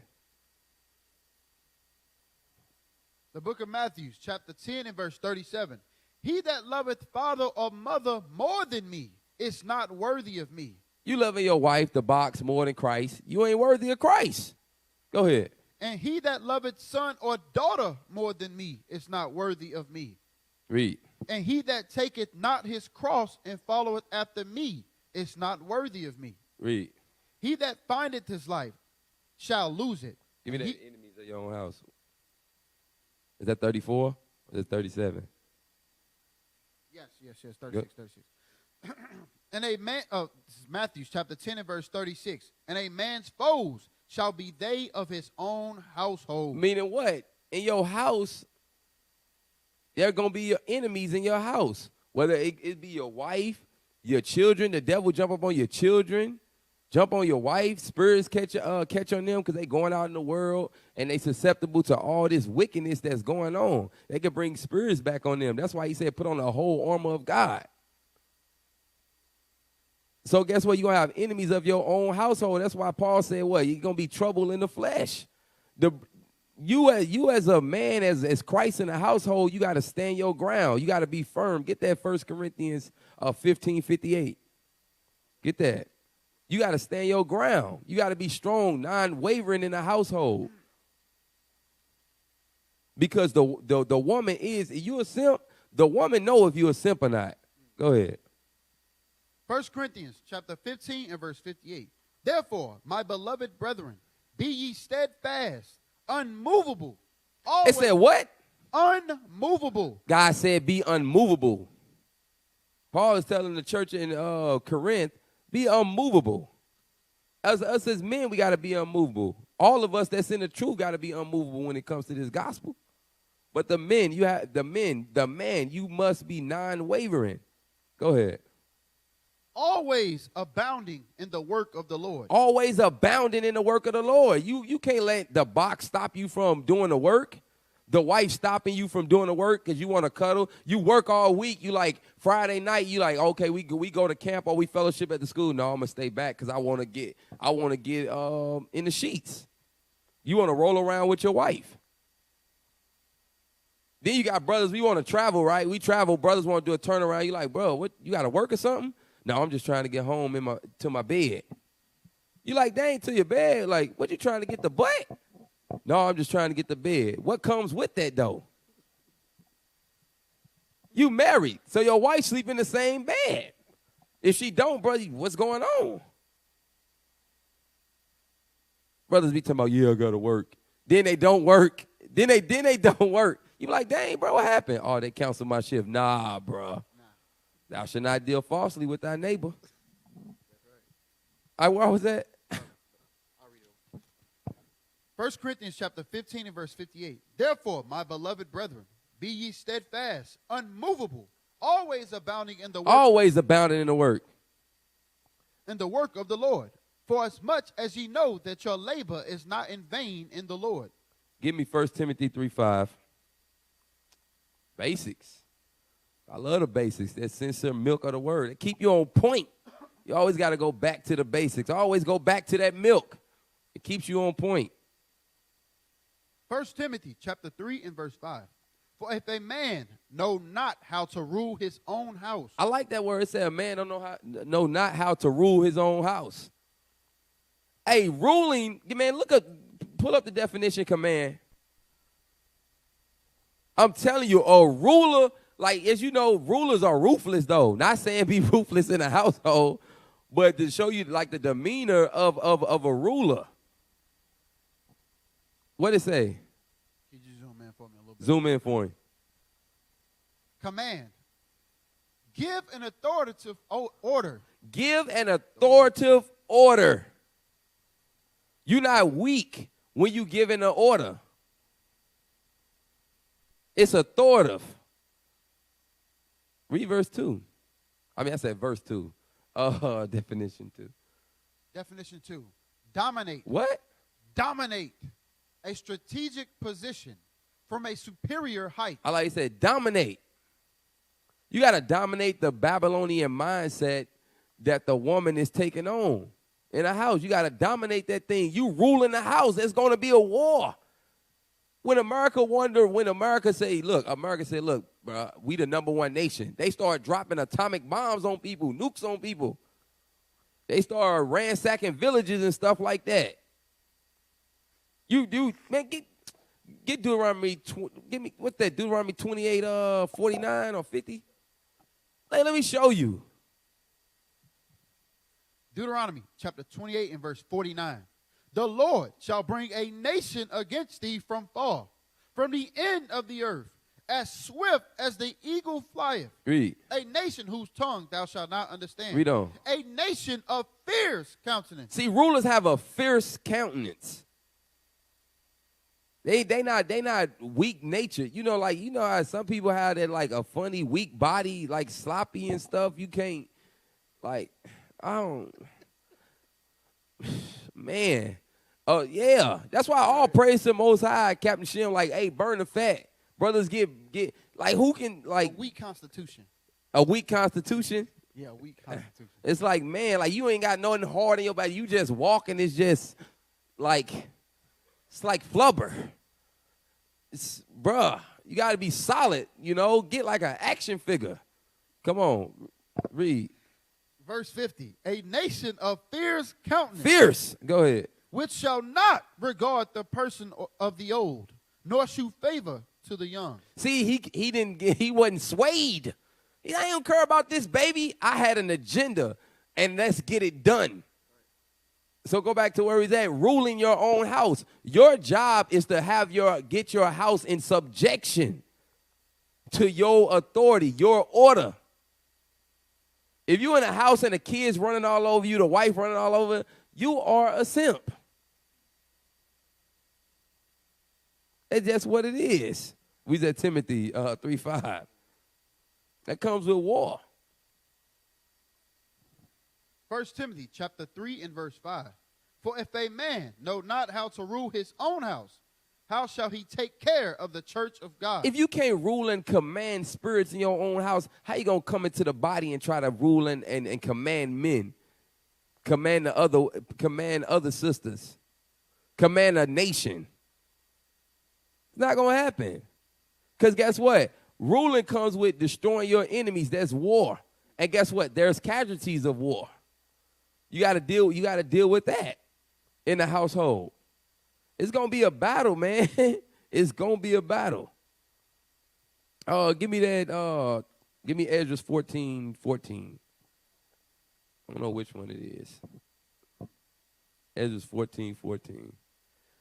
The book of Matthew, chapter 10 and verse 37. He that loveth father or mother more than me is not worthy of me. You loving your wife, the box, more than Christ. You ain't worthy of Christ. Go ahead. And he that loveth son or daughter more than me is not worthy of me. Read. And he that taketh not his cross and followeth after me is not worthy of me. Read. He that findeth his life shall lose it. Give me that enemies of your own house. Is that 34 or is it 37? Yes, 36. And a man, this is Matthew chapter 10 and verse 36. And a man's foes shall be they of his own household. Meaning what? In your house, there are going to be your enemies in your house. Whether it be your wife, your children, the devil jump up on your children, jump on your wife, spirits catch on them because they going out in the world and they susceptible to all this wickedness that's going on. They can bring spirits back on them. That's why he said put on the whole armor of God. So guess what? You're going to have enemies of your own household. That's why Paul said what? You're going to be trouble in the flesh. You as a man, as Christ in the household, you got to stand your ground. You got to be firm. Get that 1 Corinthians 15:58. Get that. You got to stand your ground. You got to be strong, non-wavering in the household. Because the woman is you a simp. The woman know if you a simp or not. Go ahead. 1 Corinthians chapter 15 and verse 58. Therefore, my beloved brethren, be ye steadfast, unmovable. It said what? Unmovable. God said be unmovable. Paul is telling the church in Corinth, be unmovable. Us as men, we got to be unmovable. All of us that's in the truth got to be unmovable when it comes to this gospel. But the men, you must be non-wavering. Go ahead. Always abounding in the work of the Lord. Always abounding in the work of the Lord. You can't let the box stop you from doing the work. The wife stopping you from doing the work because you want to cuddle. You work all week. You like Friday night. You like, okay, we go to camp or we fellowship at the school. No, I'm gonna stay back because I want to get in the sheets. You want to roll around with your wife. Then you got brothers. We want to travel, right? We travel. Brothers want to do a turnaround. You like, bro, what? You got to work or something? No, I'm just trying to get home to my bed. You like, dang, to your bed. Like, what you trying to get the butt? No, I'm just trying to get the bed. What comes with that, though? You married, so your wife sleep in the same bed. If she don't, brother, what's going on? Brothers be talking about, yeah, I got to work. Then they don't work. Then they don't work. You be like, dang, bro, what happened? Oh, they canceled my shift. Nah, bro. Thou shalt not deal falsely with thy neighbor. Where was that? 1 Corinthians chapter 15 and verse 58. Therefore, my beloved brethren, be ye steadfast, unmovable, always abounding in the work. Always abounding in the work. In the work of the Lord. For as much as ye know that your labor is not in vain in the Lord. Give me 1 Timothy 3:5. Basics. I love the basics. That sincere milk of the word. It keep you on point. You always got to go back to the basics. Always go back to that milk. It keeps you on point. 1 Timothy chapter 3 and verse 5. For if a man know not how to rule his own house. I like that word. It said a man don't know not how to rule his own house. Hey, ruling, man, pull up the definition, command. I'm telling you, a ruler, like, as you know, rulers are ruthless, though. Not saying be ruthless in a household, but to show you, like, the demeanor of a ruler. What did it say? Can you zoom in for me a little bit? Zoom in for me. Command. Give an authoritative order. Give an authoritative order. You're not weak when you give an order. It's authoritative. Read verse 2. I said verse 2. Definition 2. Definition 2. Dominate. What? Dominate. A strategic position from a superior height. I like you said, dominate. You got to dominate the Babylonian mindset that the woman is taking on in a house. You got to dominate that thing. You rule in the house. There's going to be a war. When America say, look, bro, we the #1 nation. They start dropping atomic bombs on people, nukes on people. They start ransacking villages and stuff like that. You do, man, get Deuteronomy, give me, what's that, Deuteronomy 28, 49 or 50? Hey, let me show you. Deuteronomy chapter 28 and verse 49. The Lord shall bring a nation against thee from far, from the end of the earth, as swift as the eagle flieth. Read. A nation whose tongue thou shalt not understand. Read on. A nation of fierce countenance. See, rulers have a fierce countenance. They not weak nature. You know how some people have that, like, a funny weak body, like sloppy and stuff. You can't, like, I don't, man. Oh, yeah. That's why all praise to the Most High, Captain Shem, like, hey, burn the fat. Brothers get, like, who can, like. A weak constitution. A weak constitution? Yeah, a weak constitution. It's like, man, like, you ain't got nothing hard in your body. You just walking. It's just, like, it's like flubber. It's, bruh, you got to be solid, Get like an action figure. Come on, read. Verse 50. A nation of fierce countenance. Fierce. Go ahead. Which shall not regard the person of the old, nor shew favor to the young. See, he wasn't swayed. I don't care about this, baby. I had an agenda, and let's get it done. So go back to where he's at, ruling your own house. Your job is to get your house in subjection to your authority, your order. If you're in a house and the kids running all over you, the wife running all over, you are a simp. That's just what it is. We said Timothy 3:5. That comes with war. 1 Timothy chapter 3 and verse 5. For if a man know not how to rule his own house, how shall he take care of the church of God? If you can't rule and command spirits in your own house, how you going to come into the body and try to rule and command men? Command other sisters. Command a nation. It's not going to happen. Because guess what? Ruling comes with destroying your enemies. That's war. And guess what? There's casualties of war. You got to deal with that in the household. It's going to be a battle, man. It's going to be a battle. Give me that. Give me Ezra 14:14. I don't know which one it is. Ezra 14:14.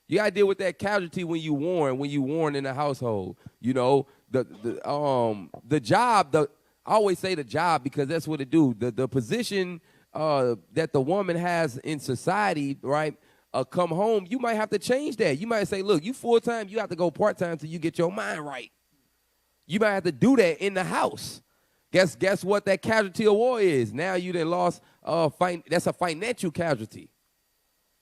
You got to deal with that casualty when you warn in the household. You know, the job, I always say the job because that's what it do. The position that the woman has in society, right, come home, you might have to change that. You might say, look, you full-time, you have to go part-time till you get your mind right. You might have to do that in the house. Guess what that casualty of war is? Now you done lost, that's a financial casualty.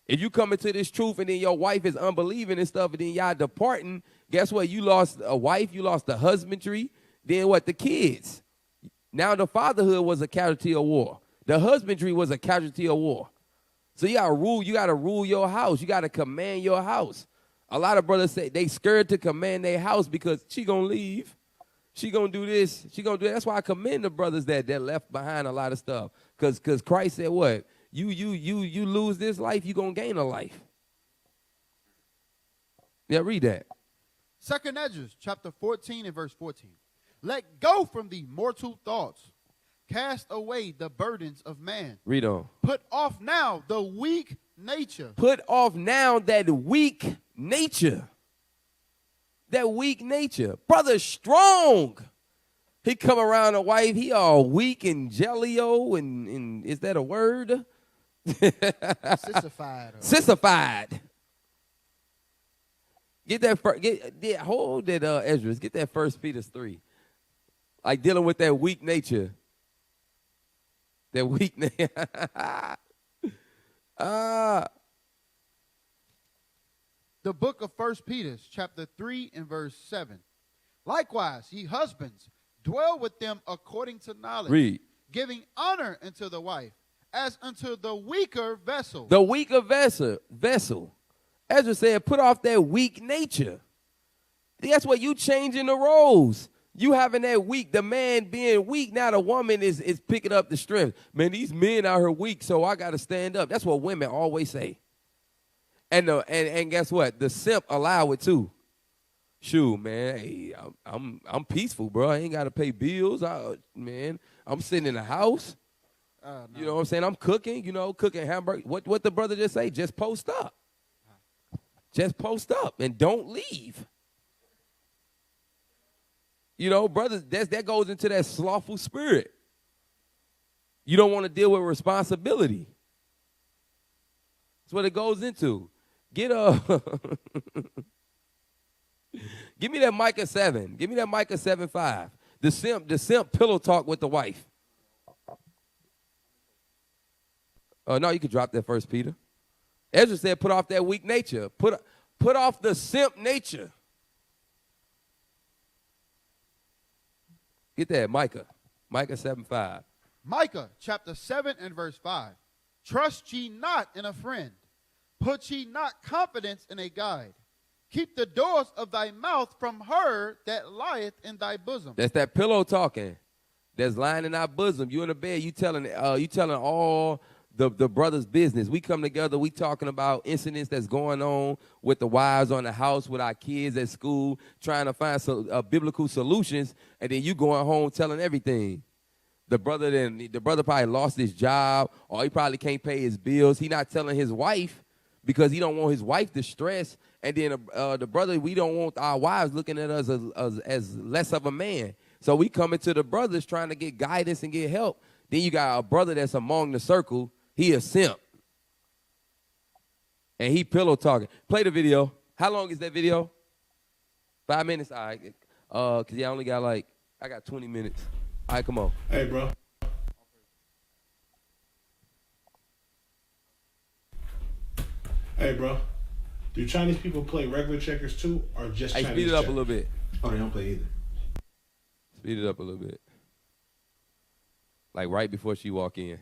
If you come into this truth and then your wife is unbelieving and stuff and then y'all departing, guess what? You lost a wife, you lost the husbandry, then what? The kids. Now the fatherhood was a casualty of war. The husbandry was a casualty of war. So you gotta rule your house. You gotta command your house. A lot of brothers say they scared to command their house because she gonna leave. She gonna do this. She gonna do that. That's why I commend the brothers that left behind a lot of stuff. Because Christ said what? You lose this life, you gonna gain a life. Yeah, read that. 2 Ezra chapter 14 and verse 14. Let go from thee mortal thoughts. Cast away the burdens of man. Read on. Put off now the weak nature. Put off now that weak nature. That weak nature. Brother strong. He come around a wife, he all weak and jellio and is that a word? Sissified. Sissified. Get that hold that Ezra. Get that 1 Peter 3. Like dealing with that weak nature. That weak nature. The book of 1 Peter, chapter 3 and verse 7. Likewise, ye husbands, dwell with them according to knowledge. Read. Giving honor unto the wife, as unto the weaker vessel. The weaker vessel. Ezra said, put off that weak nature. That's what you changing the roles. You having that weak, the man being weak, now the woman is picking up the strength. Man, these men out here weak, so I got to stand up. That's what women always say. And guess what? The simp allow it too. Shoot, man, hey, I'm peaceful, bro. I ain't got to pay bills. I'm sitting in the house. No. You know what I'm saying? I'm cooking, cooking hamburgers. What the brother just say? Just post up. Just post up and don't leave. Brothers, that goes into that slothful spirit. You don't want to deal with responsibility. That's what it goes into. Give me that Micah 7. Give me that Micah 7:5. The simp pillow talk with the wife. No, you could drop that 1 Peter. Ezra said, put off that weak nature. Put off the simp nature. Get that, Micah 7:5. Micah chapter 7 and verse 5. Trust ye not in a friend. Put ye not confidence in a guide. Keep the doors of thy mouth from her that lieth in thy bosom. That's that pillow talking. That's lying in our bosom. You in the bed. You telling all the brother's business. We come together, we talking about incidents that's going on with the wives on the house, with our kids at school, trying to find biblical solutions, and then you going home telling everything. The brother probably lost his job, or he probably can't pay his bills. He not telling his wife because he don't want his wife to stress. And then the brother, we don't want our wives looking at us as less of a man. So we coming to the brothers trying to get guidance and get help. Then you got a brother that's among the circle. He a simp. And he pillow talking. Play the video. How long is that video? 5 minutes? All right. Because I only got I got 20 minutes. All right, come on. Hey, bro. Hey, bro. Do Chinese people play regular checkers too, or just Chinese speed it up checkers? a little bit. Oh, they don't play either. Speed it up a little bit. Like right before she walk in.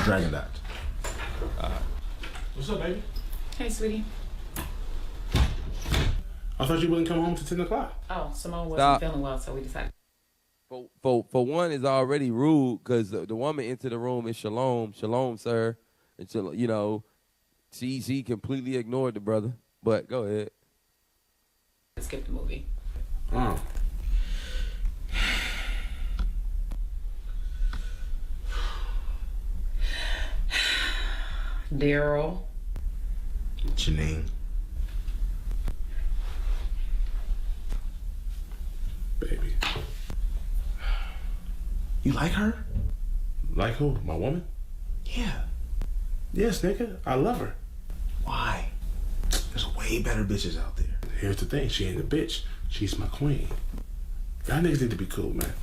Dragon Dot. What's up, baby? Hey, sweetie. I thought you wouldn't come home till 10 o'clock. Oh, Simone wasn't Stop. feeling well, so we decided. For one, is already rude because the woman into the room is shalom, sir, and she completely ignored the brother. But go ahead. Skip the movie. Oh. Daryl. Janine. Baby. You like her? Like who? My woman? Yeah. Yes, nigga. I love her. Why? There's way better bitches out there. Here's the thing. She ain't a bitch. She's my queen. Y'all niggas need to be cool, man.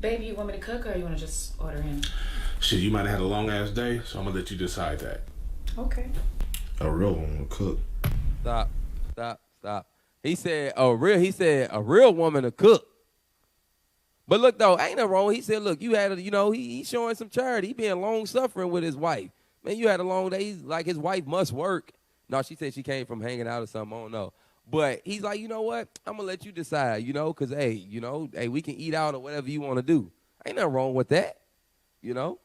Baby, you want me to cook or you want to just order in? Shit, you might have had a long-ass day, so I'm going to let you decide that. Okay. A real one will cook. Stop. He said a real woman to cook. But look though, ain't nothing wrong. He said, look, you had he's showing some charity. He being long suffering with his wife. Man, you had a long day. He's like his wife must work. No, she said she came from hanging out or something. I don't know. But he's like, you know what? I'm gonna let you decide, because hey, we can eat out or whatever you want to do. Ain't nothing wrong with that. Go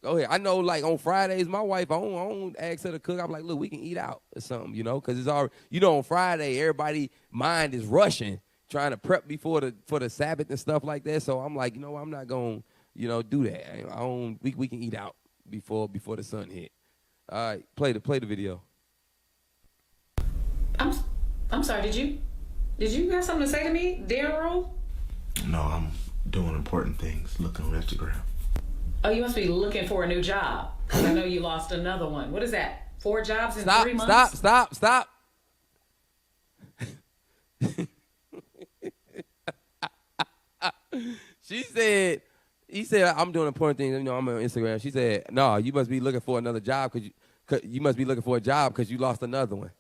ahead. I know, like, on Fridays, my wife, I don't ask her to cook. I'm like, look, we can eat out or something, because it's already, on Friday, everybody mind is rushing, trying to prep for the Sabbath and stuff like that. So I'm like, I'm not going to, do that. We can eat out before the sun hit. All right, play the video. I'm sorry, did you have something to say to me, Daryl? No, I'm doing important things. Look on Instagram. Oh, you must be looking for a new job. I know you lost another one. What is that? 4 jobs in 3 months? Stop. He said, I'm doing important things. I'm on Instagram. She said, no, you must be looking for another job because you must be looking for a job because you lost another one.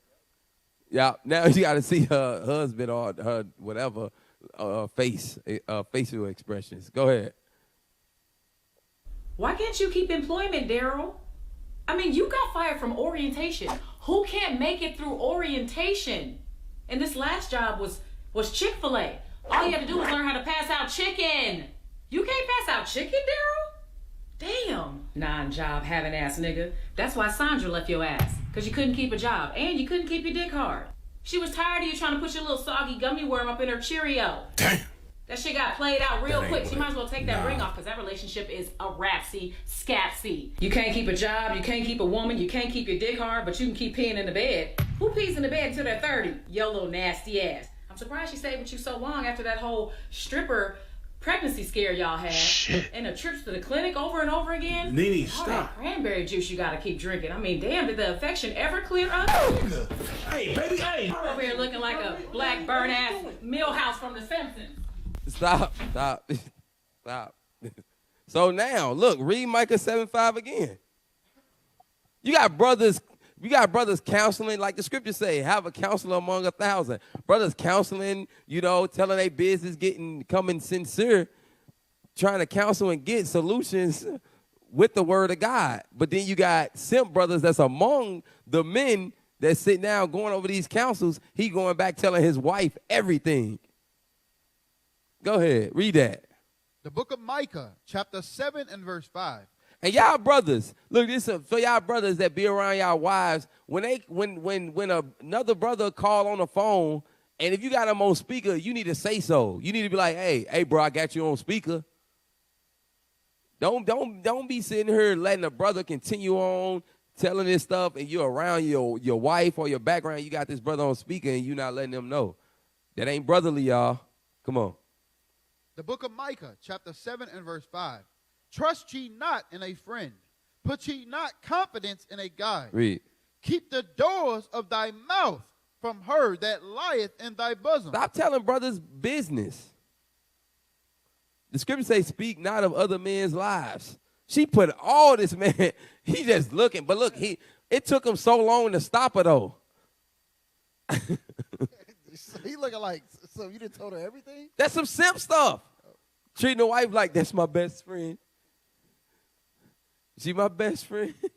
Yeah, now you got to see her husband or her whatever facial expressions. Go ahead. Why can't you keep employment, Daryl? I mean, you got fired from orientation. Who can't make it through orientation? And this last job was Chick-fil-A. All you had to do was learn how to pass out chicken. You can't pass out chicken, Daryl? Damn. Non-job having ass nigga. That's why Sandra left your ass. Because you couldn't keep a job. And you couldn't keep your dick hard. She was tired of you trying to put your little soggy gummy worm up in her Cheerio. Damn. That shit got played out real quick. She might as well take that ring off because that relationship is a rapsy, scapsy. You can't keep a job, you can't keep a woman, you can't keep your dick hard, but you can keep peeing in the bed. Who pees in the bed until they're 30? Yo, little nasty ass. I'm surprised she stayed with you so long after that whole stripper pregnancy scare y'all had. Shit. And the trips to the clinic over and over again. Nene, all stop. That cranberry juice you gotta keep drinking. I mean, damn, did the affection ever clear up? Hey, baby, hey. Over here looking like a black burnt ass Millhouse from The Simpsons. Stop. So now, look, read Micah 7:5 again. You got brothers counseling, like the scriptures say, have a counselor among 1,000. Brothers counseling, telling their business, coming sincere, trying to counsel and get solutions with the word of God. But then you got simp brothers that's among the men that sit down going over these counsels. He going back telling his wife everything. Go ahead, read that. The book of Micah, chapter 7 and verse 5. And y'all brothers, look, this is for y'all brothers that be around y'all wives. When another brother call on the phone, and if you got them on speaker, you need to say so. You need to be like, hey, bro, I got you on speaker. Don't be sitting here letting a brother continue on telling this stuff, and you're around your wife or your background. You got this brother on speaker, and you're not letting them know. That ain't brotherly, y'all. Come on. The book of Micah, chapter 7 and verse 5. Trust ye not in a friend. Put ye not confidence in a guide. Read. Keep the doors of thy mouth from her that lieth in thy bosom. Stop telling brothers business. The scripture says, speak not of other men's lives. She put all this, man. He just looking. But look, it took him so long to stop her, though. He looking like, so you done told her everything? That's some simp stuff. Treating the wife like, that's my best friend. She my best friend. He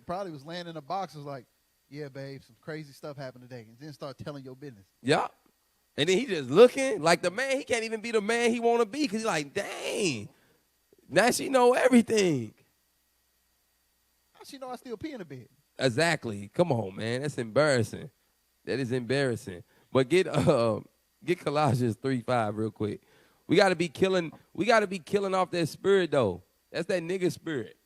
probably was laying in a box, was like, yeah, babe, some crazy stuff happened today. And then start telling your business. Yeah. And then he just looking like the man. He can't even be the man he want to be because he's like, dang. Now she know everything. How she know I still pee in the bed? Exactly. Come on, man. That's embarrassing. That is embarrassing. But get Colossians 3:5 real quick. We gotta be killing off that spirit though. That's that nigga spirit.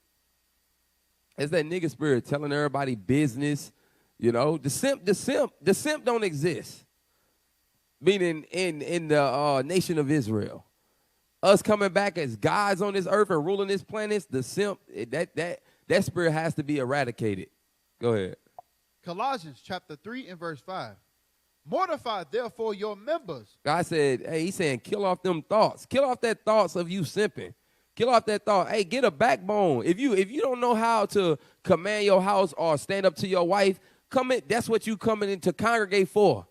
That's that nigga spirit telling everybody business. You know, the simp don't exist. Meaning in the nation of Israel. Us coming back as gods on this earth and ruling this planet, the simp, that spirit has to be eradicated. Go ahead. Colossians chapter 3 and verse 5. Mortify therefore your members. God said, hey, he's saying kill off them thoughts. Kill off that thoughts of you simping. Kill off that thought. Hey, get a backbone. If you don't know how to command your house or stand up to your wife, that's what you coming in to congregate for.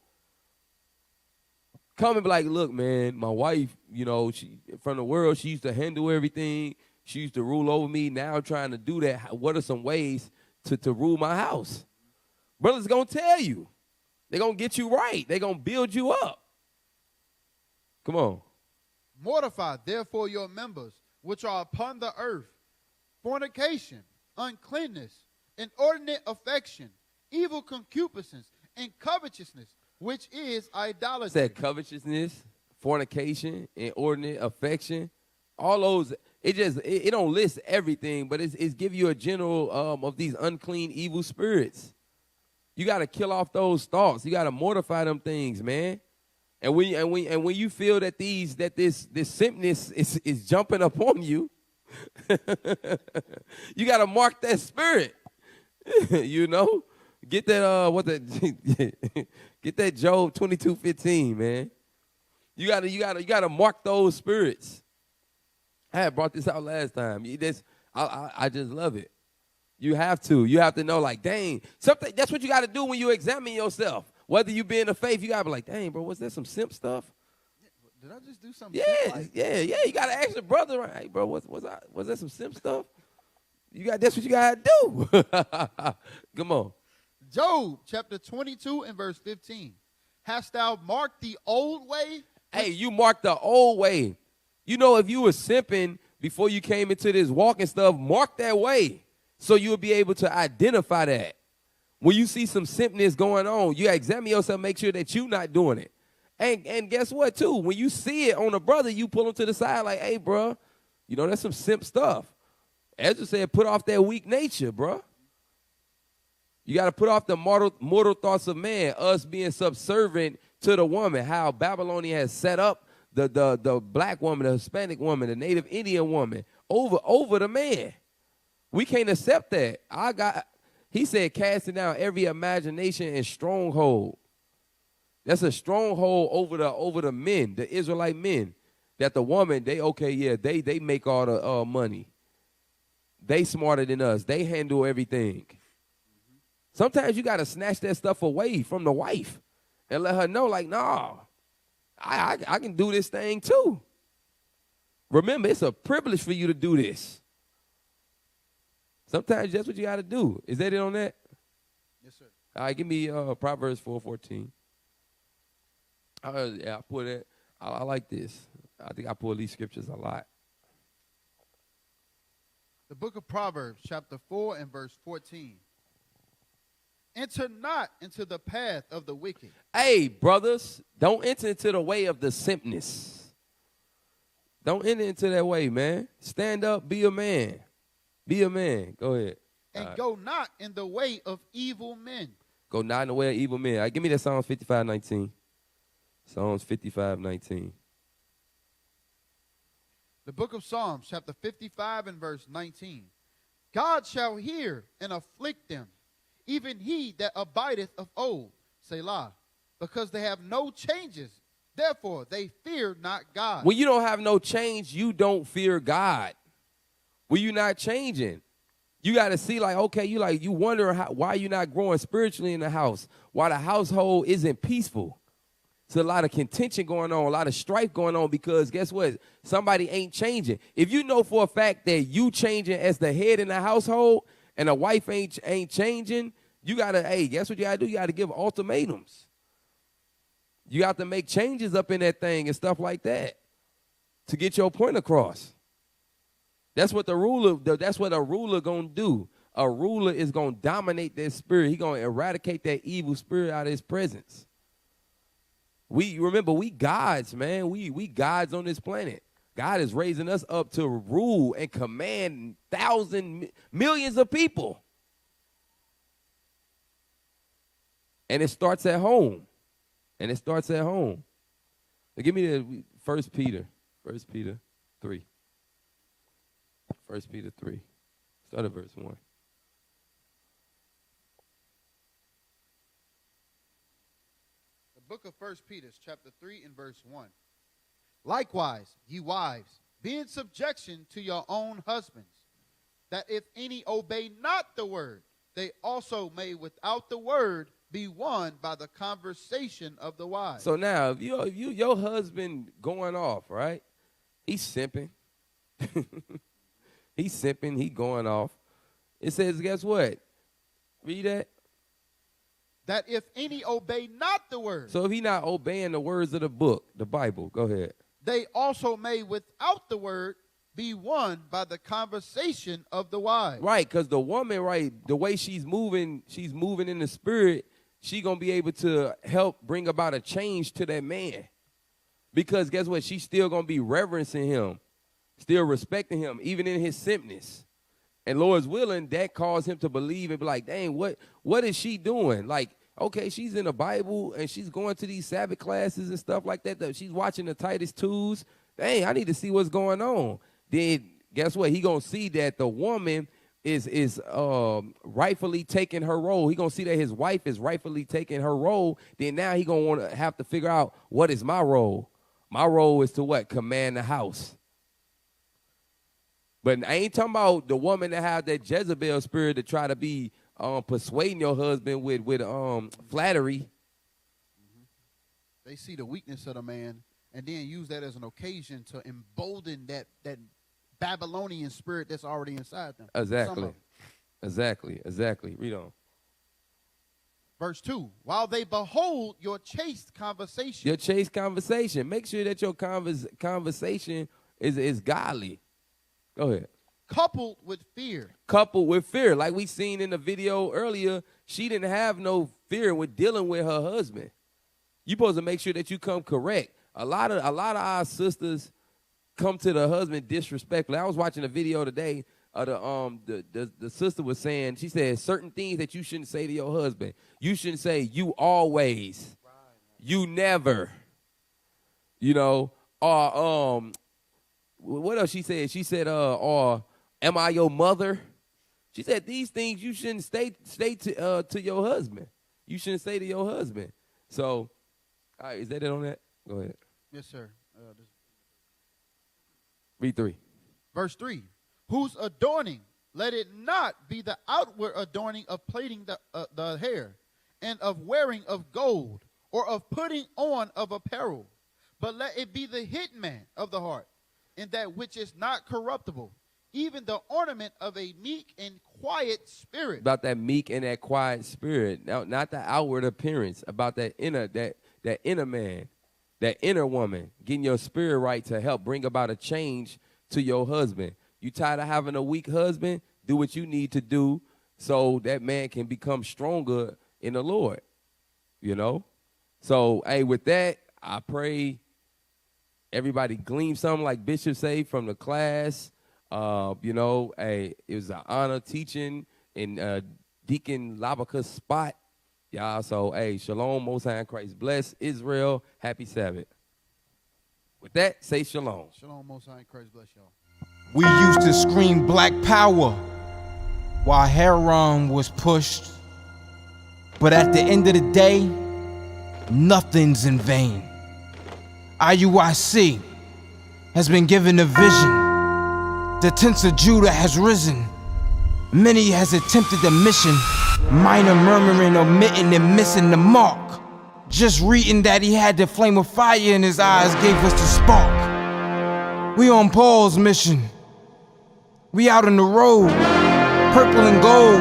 Come and be like, look, man, my wife, you know, she from the world, she used to handle everything. She used to rule over me. Now I'm trying to do that. What are some ways to rule my house? Brothers going to tell you. They're going to get you right. They're going to build you up. Come on. Mortify therefore your members, which are upon the earth, fornication, uncleanness, inordinate affection, evil concupiscence, and covetousness, which is idolatry. Said covetousness, fornication, inordinate affection, all those. It don't list everything, but it's give you a general of these unclean, evil spirits. You got to kill off those thoughts. You got to mortify them things, man. And when you feel that this simpness is jumping up on you, you got to mark that spirit. You know, get that get that Job 22:15, man. You gotta mark those spirits. I had brought this out last time. I just love it. You have to know, like, dang, something. That's what you got to do when you examine yourself. Whether you be in the faith, you got to be like, dang, bro, was that some simp stuff? Did I just do something? Yeah. You got to ask your brother, right? Hey, bro, was that some simp stuff? That's what you got to do. Come on. Job chapter 22 and verse 15. Hast thou marked the old way? Hey, you marked the old way. You know, if you were simping before you came into this walking stuff, mark that way. So you'll be able to identify that. When you see some simpness going on, you examine yourself, make sure that you're not doing it. And guess what, too? When you see it on a brother, you pull him to the side like, hey, bro, you know, that's some simp stuff. Ezra said, put off that weak nature, bro. You got to put off the mortal thoughts of man, us being subservient to the woman, how Babylonian has set up the black woman, the Hispanic woman, the Native Indian woman over the man. We can't accept that. He said, casting down every imagination and stronghold. That's a stronghold over the men, the Israelite men. That the woman, they make all the money. They smarter than us. They handle everything. Sometimes you got to snatch that stuff away from the wife and let her know, like, nah, I can do this thing too. Remember, it's a privilege for you to do this. Sometimes that's what you got to do. Is that it on that? Yes, sir. All right, give me Proverbs 4:14. I put it. I like this. I think I pull these scriptures a lot. The book of Proverbs, chapter 4 and verse 14. Enter not into the path of the wicked. Hey, brothers, don't enter into the way of the simpness. Don't enter into that way, man. Stand up, be a man. Be a man. Go ahead. And go not in the way of evil men. Go not in the way of evil men. All right, give me that Psalms 55:19. Psalms 55:19. The book of Psalms, chapter 55 and verse 19. God shall hear and afflict them, even he that abideth of old, Selah, because they have no changes. Therefore, they fear not God. When you don't have no change, you don't fear God. When you're not changing, you got to see like, okay, you wonder why you're not growing spiritually in the house, why the household isn't peaceful. There's a lot of contention going on, a lot of strife going on because guess what? Somebody ain't changing. If you know for a fact that you changing as the head in the household and the wife ain't changing, you got to, hey, guess what you got to do? You got to give ultimatums. You got to make changes up in that thing and stuff like that to get your point across. That's what that's what a ruler going to do. A ruler is going to dominate that spirit. He's going to eradicate that evil spirit out of his presence. We gods, man. We gods on this planet. God is raising us up to rule and command millions of people. And it starts at home. Now give me the 1 Peter 3. 1 Peter 3. Start at verse 1. Book of 1 Peter, chapter 3 and verse 1. Likewise, ye wives, be in subjection to your own husbands, that if any obey not the word, they also may without the word be won by the conversation of the wise. So now, if your husband going off, right? He's simping. He's simping. He going off. It says, guess what? Read that. That if any obey not the word. So if he not obeying the words of the book, the Bible, go ahead. They also may without the word be won by the conversation of the wise. Right, because the woman, right, the way she's moving in the spirit, she going to be able to help bring about a change to that man. Because guess what? She's still going to be reverencing him, still respecting him, even in his simpness. And Lord's willing, that caused him to believe and be like, dang, what is she doing? Like, okay, she's in the Bible and she's going to these Sabbath classes and stuff like that. She's watching the Titus 2s. Dang, I need to see what's going on. Then guess what? He going to see that the woman is rightfully taking her role. He going to see that his wife is rightfully taking her role. Then now he going to want to have to figure out, what is my role? My role is to what? Command the house. But I ain't talking about the woman that have that Jezebel spirit to try to be persuading your husband with flattery. They see the weakness of the man and then use that as an occasion to embolden that Babylonian spirit that's already inside them. Exactly. Read on. Verse 2, while they behold your chaste conversation. Your chaste conversation. Make sure that your conversation is godly. Go ahead. Coupled with fear. Like we seen in the video earlier, she didn't have no fear with dealing with her husband. You supposed to make sure that you come correct. A lot of our sisters come to the husband disrespectfully. I was watching a video today of the sister was saying, she said certain things that you shouldn't say to your husband. You shouldn't say you always, you never, or what else she said? She said, or am I your mother? She said these things you shouldn't say to your husband. You shouldn't say to your husband. So, all right, is that it on that? Go ahead. Yes, sir. Read 3. Verse 3. Whose adorning, let it not be the outward adorning of plaiting the hair, and of wearing of gold, or of putting on of apparel, but let it be the hidden man of the heart, in that which is not corruptible, even the ornament of a meek and quiet spirit. About that meek and that quiet spirit. Now, not the outward appearance, about that inner man, that inner woman, getting your spirit right to help bring about a change to your husband. You tired of having a weak husband? Do what you need to do so that man can become stronger in the Lord, you know? So, hey, with that, I pray everybody glean something, like Bishop say, from the class. You know, hey, it was an honor teaching in Deacon Labaka's spot. Y'all, so, hey, shalom, Most High in Christ. Bless Israel. Happy Sabbath. With that, say shalom. Shalom, Most High in Christ. Bless y'all. We used to scream black power while Heron was pushed. But at the end of the day, nothing's in vain. IUIC has been given a vision. The tents of Judah has risen. Many has attempted the mission. Minor murmuring, omitting, and missing the mark. Just reading that he had the flame of fire in his eyes gave us the spark. We on Paul's mission. We out on the road, purple and gold.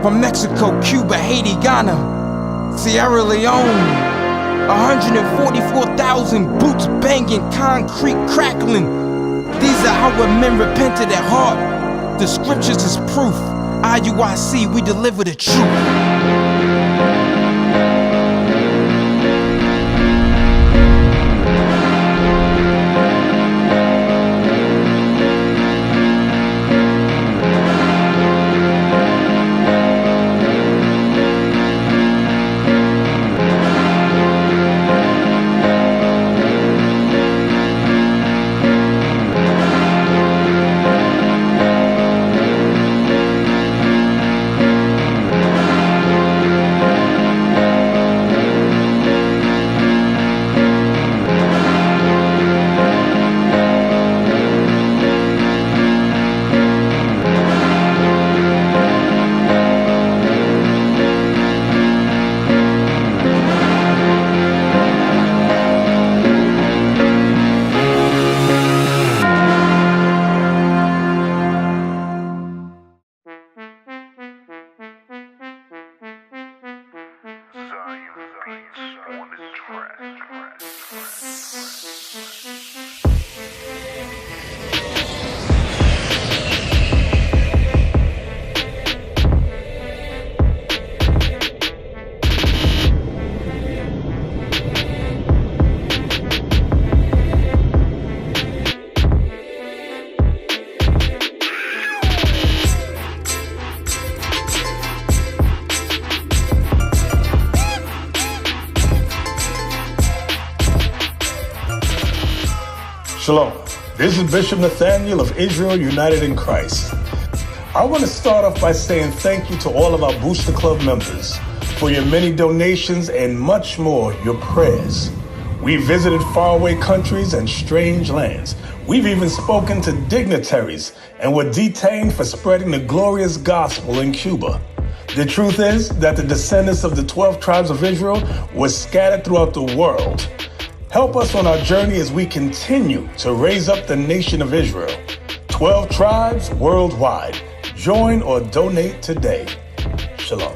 From Mexico, Cuba, Haiti, Ghana, Sierra Leone. 144,000 boots banging, concrete crackling. These are our men repented at heart. The scriptures is proof. IUIC, we deliver the truth. Shalom. This is Bishop Nathaniel of Israel United in Christ. I want to start off by saying thank you to all of our Booster Club members for your many donations and much more, your prayers. We visited faraway countries and strange lands. We've even spoken to dignitaries and were detained for spreading the glorious gospel in Cuba. The truth is that the descendants of the 12 tribes of Israel were scattered throughout the world. Help us on our journey as we continue to raise up the nation of Israel. 12 tribes worldwide. Join or donate today. Shalom.